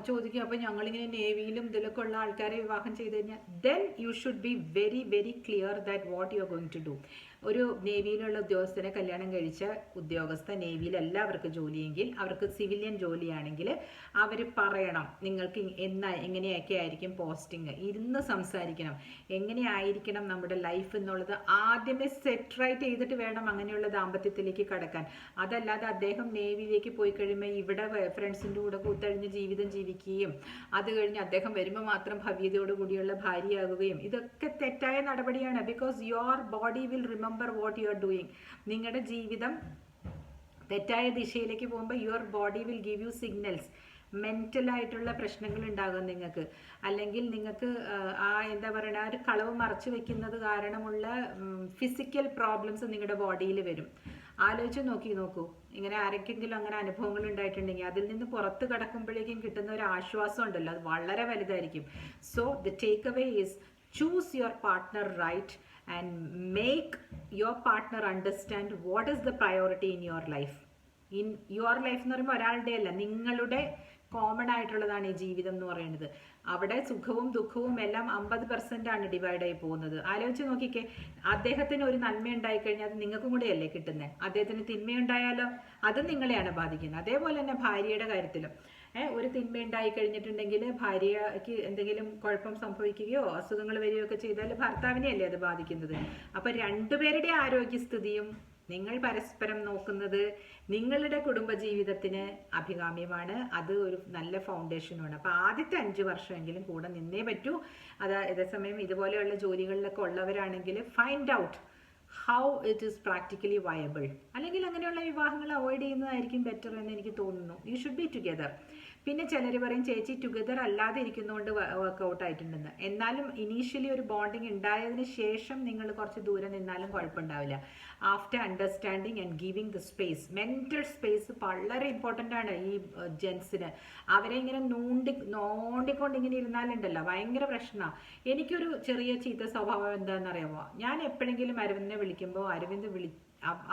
ചോദിക്കും, അപ്പോൾ ഞങ്ങളിങ്ങനെ നേവിയിലും ഇതിലൊക്കെ ഉള്ള ആൾക്കാരെ വിവാഹം ചെയ്ത് കഴിഞ്ഞാൽ, then you should be very very clear that what you are going to do. ഒരു നേവിയിലുള്ള ഉദ്യോഗസ്ഥനെ കല്യാണം കഴിച്ച ഉദ്യോഗസ്ഥ നേവിയിലല്ല അവർക്ക് ജോലിയെങ്കിൽ, അവർക്ക് സിവിലിയൻ ജോലിയാണെങ്കിൽ അവർ പറയണം നിങ്ങൾക്ക് എങ്ങനെയൊക്കെ ആയിരിക്കും പോസ്റ്റിങ്, ഇരുന്ന് സംസാരിക്കണം, എങ്ങനെയായിരിക്കണം നമ്മുടെ ലൈഫ് എന്നുള്ളത് ആദ്യമേ സെറ്റ് റൈറ്റ് ചെയ്തിട്ട് വേണം അങ്ങനെയുള്ള ദാമ്പത്യത്തിലേക്ക് കടക്കാൻ. അതല്ലാതെ അദ്ദേഹം നേവിയിലേക്ക് പോയി കഴിയുമ്പോൾ ഇവിടെ ഫ്രണ്ട്സിൻ്റെ കൂടെ കൂത്തഴിഞ്ഞ് ജീവിതം ജീവിക്കുകയും അത് കഴിഞ്ഞ് അദ്ദേഹം വരുമ്പോൾ മാത്രം ഭവ്യതയോടുകൂടിയുള്ള ഭാര്യയാകുകയും, ഇതൊക്കെ തെറ്റായ നടപടിയാണ്. Because your body will remember what you are doing. നിങ്ങളുടെ ജീവിതം തെറ്റായ ദിശയിലേക്ക് പോകുമ്പോൾ your body will give you signals. മെൻ്റലായിട്ടുള്ള പ്രശ്നങ്ങൾ ഉണ്ടാകും നിങ്ങൾക്ക്, അല്ലെങ്കിൽ നിങ്ങൾക്ക് എന്താ പറയുക, ഒരു കളവ് മറച്ചു വെക്കുന്നത് കാരണമുള്ള ഫിസിക്കൽ പ്രോബ്ലംസ് നിങ്ങളുടെ ബോഡിയിൽ വരും. ആലോചിച്ച് നോക്കൂ, ഇങ്ങനെ ആരെങ്കിലും അങ്ങനെ അനുഭവങ്ങൾ ഉണ്ടായിട്ടുണ്ടെങ്കിൽ അതിൽ നിന്ന് പുറത്ത് കടക്കുമ്പോഴേക്കും കിട്ടുന്ന ഒരു ആശ്വാസം ഉണ്ടല്ലോ, അത് വളരെ വലുതായിരിക്കും. So the take away is choose your partner right and make your partner understand what is the priority in your life. In your life എന്ന് പറയുമ്പോൾ ഒരാളുടെ അല്ല, നിങ്ങളുടെ കോമൺ ആയിട്ടുള്ളതാണ് ഈ ജീവിതം എന്ന് പറയുന്നത്. അവിടെ സുഖവും ദുഃഖവും എല്ലാം 50% ആണ് ഡിവൈഡ് ആയി പോകുന്നത്. ആലോചിച്ച് നോക്കിക്കേ, അദ്ദേഹത്തിന് ഒരു നന്മ ഉണ്ടായിക്കഴിഞ്ഞാൽ അത് നിങ്ങൾക്കും കൂടെയല്ലേ കിട്ടുന്നത്. അദ്ദേഹത്തിന് തിന്മയുണ്ടായാലോ അത് നിങ്ങളെയാണ് ബാധിക്കുന്നത്. അതേപോലെ തന്നെ ഭാര്യയുടെ കാര്യത്തിലും ഒരു തിന്മ ഉണ്ടായി കഴിഞ്ഞിട്ടുണ്ടെങ്കിൽ ഭാര്യയ്ക്ക് എന്തെങ്കിലും കുഴപ്പം സംഭവിക്കുകയോ അസുഖങ്ങൾ വരികയോ ഒക്കെ ചെയ്താൽ ഭർത്താവിനെയല്ലേ അത് ബാധിക്കുന്നത്. അപ്പം രണ്ടുപേരുടെ ആരോഗ്യസ്ഥിതിയും നിങ്ങൾ പരസ്പരം നോക്കുന്നത് നിങ്ങളുടെ കുടുംബജീവിതത്തിന് അഭികാമ്യമാണ്. അത് ഒരു നല്ല ഫൗണ്ടേഷനുമാണ്. അപ്പോൾ ആദ്യത്തെ 5 വർഷമെങ്കിലും കൂടെ നിന്നേ പറ്റൂ. അതേസമയം ഇതുപോലെയുള്ള ജോലികളിലൊക്കെ ഉള്ളവരാണെങ്കിൽ find out how it is practically viable. അല്ലെങ്കിൽ അങ്ങനെയുള്ള വിവാഹങ്ങൾ അവോയ്ഡ് ചെയ്യുന്നതായിരിക്കും ബെറ്റർ എന്ന് എനിക്ക് തോന്നുന്നു. U should B together. പിന്നെ ചിലർ പറയും ചേച്ചി ടുഗെദർ അല്ലാതെ ഇരിക്കുന്നതുകൊണ്ട് വർക്കൗട്ട് ആയിട്ടുണ്ടെന്ന്. എന്നാലും ഇനീഷ്യലി ഒരു ബോണ്ടിങ് ഉണ്ടായതിന് ശേഷം നിങ്ങൾ കുറച്ച് ദൂരെ നിന്നാലും കുഴപ്പമുണ്ടാവില്ല. After understanding and giving the space, mental space വളരെ ഇമ്പോർട്ടൻ്റ് ആണ് ഈ ജെൻസിന്. അവരെ ഇങ്ങനെ നോണ്ടിക്കൊണ്ട് ഇങ്ങനെ ഇരുന്നാലുണ്ടല്ലോ ഭയങ്കര പ്രശ്നമാണ്. എനിക്കൊരു ചെറിയ ചീത്ത സ്വഭാവം എന്താണെന്നറിയാമോ? ഞാൻ എപ്പോഴെങ്കിലും അരവിന്ദിനെ വിളിക്കുമ്പോൾ അരവിന്ദ്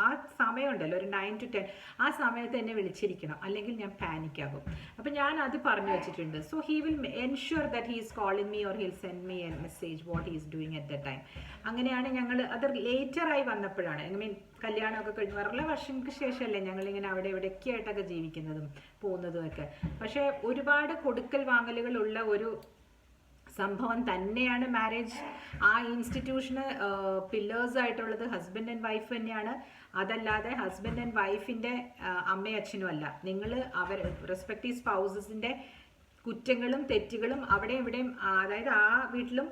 ആ സമയമുണ്ടല്ലോ ഒരു 9 to 10 ആ സമയത്ത് എന്നെ വിളിച്ചിരിക്കണം, അല്ലെങ്കിൽ ഞാൻ പാനിക്കാകും. അപ്പം ഞാൻ അത് പറഞ്ഞു വെച്ചിട്ടുണ്ട്. So he will ensure that he is calling me or hill send me A message what he is doing at the time. അങ്ങനെയാണ് ഞങ്ങൾ. അത് ലേറ്ററായി വന്നപ്പോഴാണ്, ഐ മീൻ കല്യാണമൊക്കെ കഴിഞ്ഞ് വളരെ വർഷങ്ങൾക്ക് ശേഷമല്ലേ ഞങ്ങളിങ്ങനെ അവിടെ ഇവിടെയൊക്കെ ആയിട്ടൊക്കെ ജീവിക്കുന്നതും പോകുന്നതും ഒക്കെ. പക്ഷേ ഒരുപാട് കൊടുക്കൽ വാങ്ങലുകളുള്ള ഒരു സംഭവം തന്നെയാണ് മാരേജ്. ആ ഇൻസ്റ്റിറ്റ്യൂഷന് പില്ലേഴ്സ് ആയിട്ടുള്ളത് ഹസ്ബൻഡ് ആൻഡ് വൈഫ് തന്നെയാണ്. അതല്ലാതെ ഹസ്ബൻഡ് ആൻഡ് വൈഫിൻ്റെ അമ്മയും അച്ഛനും അല്ല. നിങ്ങൾ റെസ്പെക്റ്റീവ് സ്പൗസസിൻ്റെ കുറ്റങ്ങളും തെറ്റുകളും അവിടെ ഇവിടെയും, അതായത് ആ വീട്ടിലും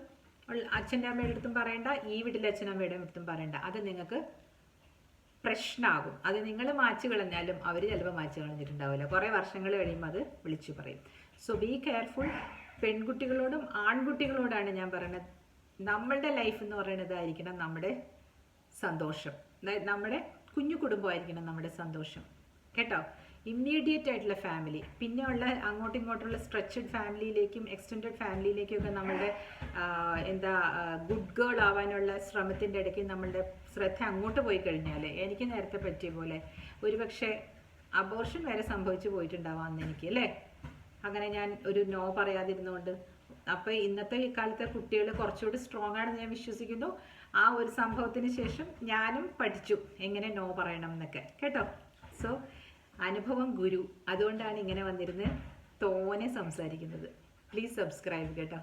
അച്ഛൻ്റെ അമ്മയുടെ അടുത്തും പറയണ്ട, ഈ വീട്ടിലെ അച്ഛനമ്മയുടെ അടുത്തും പറയണ്ട. അത് നിങ്ങൾക്ക് പ്രശ്നമാകും. അത് നിങ്ങൾ മാച്ച് കളഞ്ഞാലും അവർ ചിലപ്പോൾ മാച്ച് കളഞ്ഞിട്ടുണ്ടാവില്ല. കുറേ വർഷങ്ങൾ കഴിയുമ്പോൾ അത് വിളിച്ചു പറയും. So be careful. പെൺകുട്ടികളോടും ആൺകുട്ടികളോടാണ് ഞാൻ പറയുന്നത്. നമ്മളുടെ ലൈഫ് എന്ന് പറയുന്നതായിരിക്കണം നമ്മുടെ സന്തോഷം. അതായത് നമ്മുടെ കുഞ്ഞു കുടുംബമായിരിക്കണം നമ്മുടെ സന്തോഷം, കേട്ടോ. ഇമ്മീഡിയറ്റ് ആയിട്ടുള്ള ഫാമിലി, പിന്നെ ഉള്ള അങ്ങോട്ടും ഇങ്ങോട്ടുള്ള സ്ട്രെച്ചഡ് ഫാമിലിയിലേക്കും എക്സ്റ്റെൻഡഡ് ഫാമിലിയിലേക്കും ഒക്കെ നമ്മളുടെ ഗുഡ് ഗേൾ ആവാനുള്ള ശ്രമത്തിൻ്റെ ഇടയ്ക്ക് നമ്മളുടെ ശ്രദ്ധ അങ്ങോട്ട് പോയി കഴിഞ്ഞാൽ, എനിക്ക് നേരത്തെ പറ്റിയ പോലെ ഒരുപക്ഷെ അബോർഷൻ വരെ സംഭവിച്ചു പോയിട്ടുണ്ടാവാം അന്ന് എനിക്ക്, അല്ലേ? അങ്ങനെ ഞാൻ ഒരു നോ പറയാതിരുന്നുകൊണ്ട്. അപ്പോൾ ഇന്നത്തെ ഈ കാലത്തെ കുട്ടികൾ കുറച്ചുകൂടി സ്ട്രോങ് ആണെന്ന് ഞാൻ വിശ്വസിക്കുന്നു. ആ ഒരു സംഭവത്തിന് ശേഷം ഞാനും പഠിച്ചു എങ്ങനെ നോ പറയണം എന്നൊക്കെ, കേട്ടോ. സോ അനുഭവം ഗുരു, അതുകൊണ്ടാണ് ഇങ്ങനെ വന്നിരുന്ന് തോനെ സംസാരിക്കുന്നത്. പ്ലീസ് സബ്സ്ക്രൈബ്, കേട്ടോ.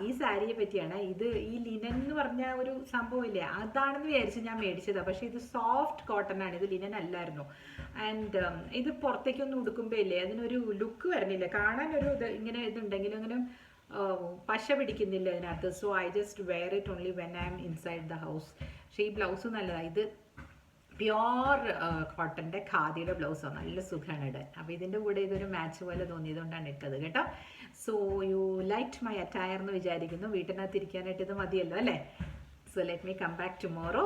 ഈ സാരിയെ പറ്റിയാണ്. ഈ ലിനൻ എന്ന് പറഞ്ഞ ഒരു സംഭവമില്ലേ, അതാണെന്ന് വിചാരിച്ച് ഞാൻ മേടിച്ചതാണ്. പക്ഷേ ഇത് സോഫ്റ്റ് കോട്ടൺ ആണ്, ഇത് ലിനൻ അല്ലായിരുന്നു. ആൻഡ് ഇത് പുറത്തേക്കൊന്നും ഉടുക്കുമ്പോൾ ഇല്ലേ അതിനൊരു ലുക്ക് വരുന്നില്ല, കാണാനൊരു ഇങ്ങനെ ഇതുണ്ടെങ്കിലും അങ്ങനെ പശ പിടിക്കുന്നില്ല അതിനകത്ത്. So I just wear it only when I am inside the house. പക്ഷേ ഈ ബ്ലൗസ് നല്ലതാണ്. ഇത് പ്യോർ കോട്ടൻ്റെ ഖാദിയുടെ ബ്ലൗസാണ്, നല്ല സുഖമാണ് ഇടാൻ. അപ്പോൾ ഇതിൻ്റെ കൂടെ ഇതൊരു മാച്ച് പോലെ തോന്നിയതുകൊണ്ടാണ് ഇട്ടത്, കേട്ടോ. So you like my attire എന്ന് വിചാരിക്കുന്നു. വീട്ടിനകത്ത് ഇരിക്കാനായിട്ട് ഇത് മതിയല്ലോ, അല്ലേ? So let me come back tomorrow.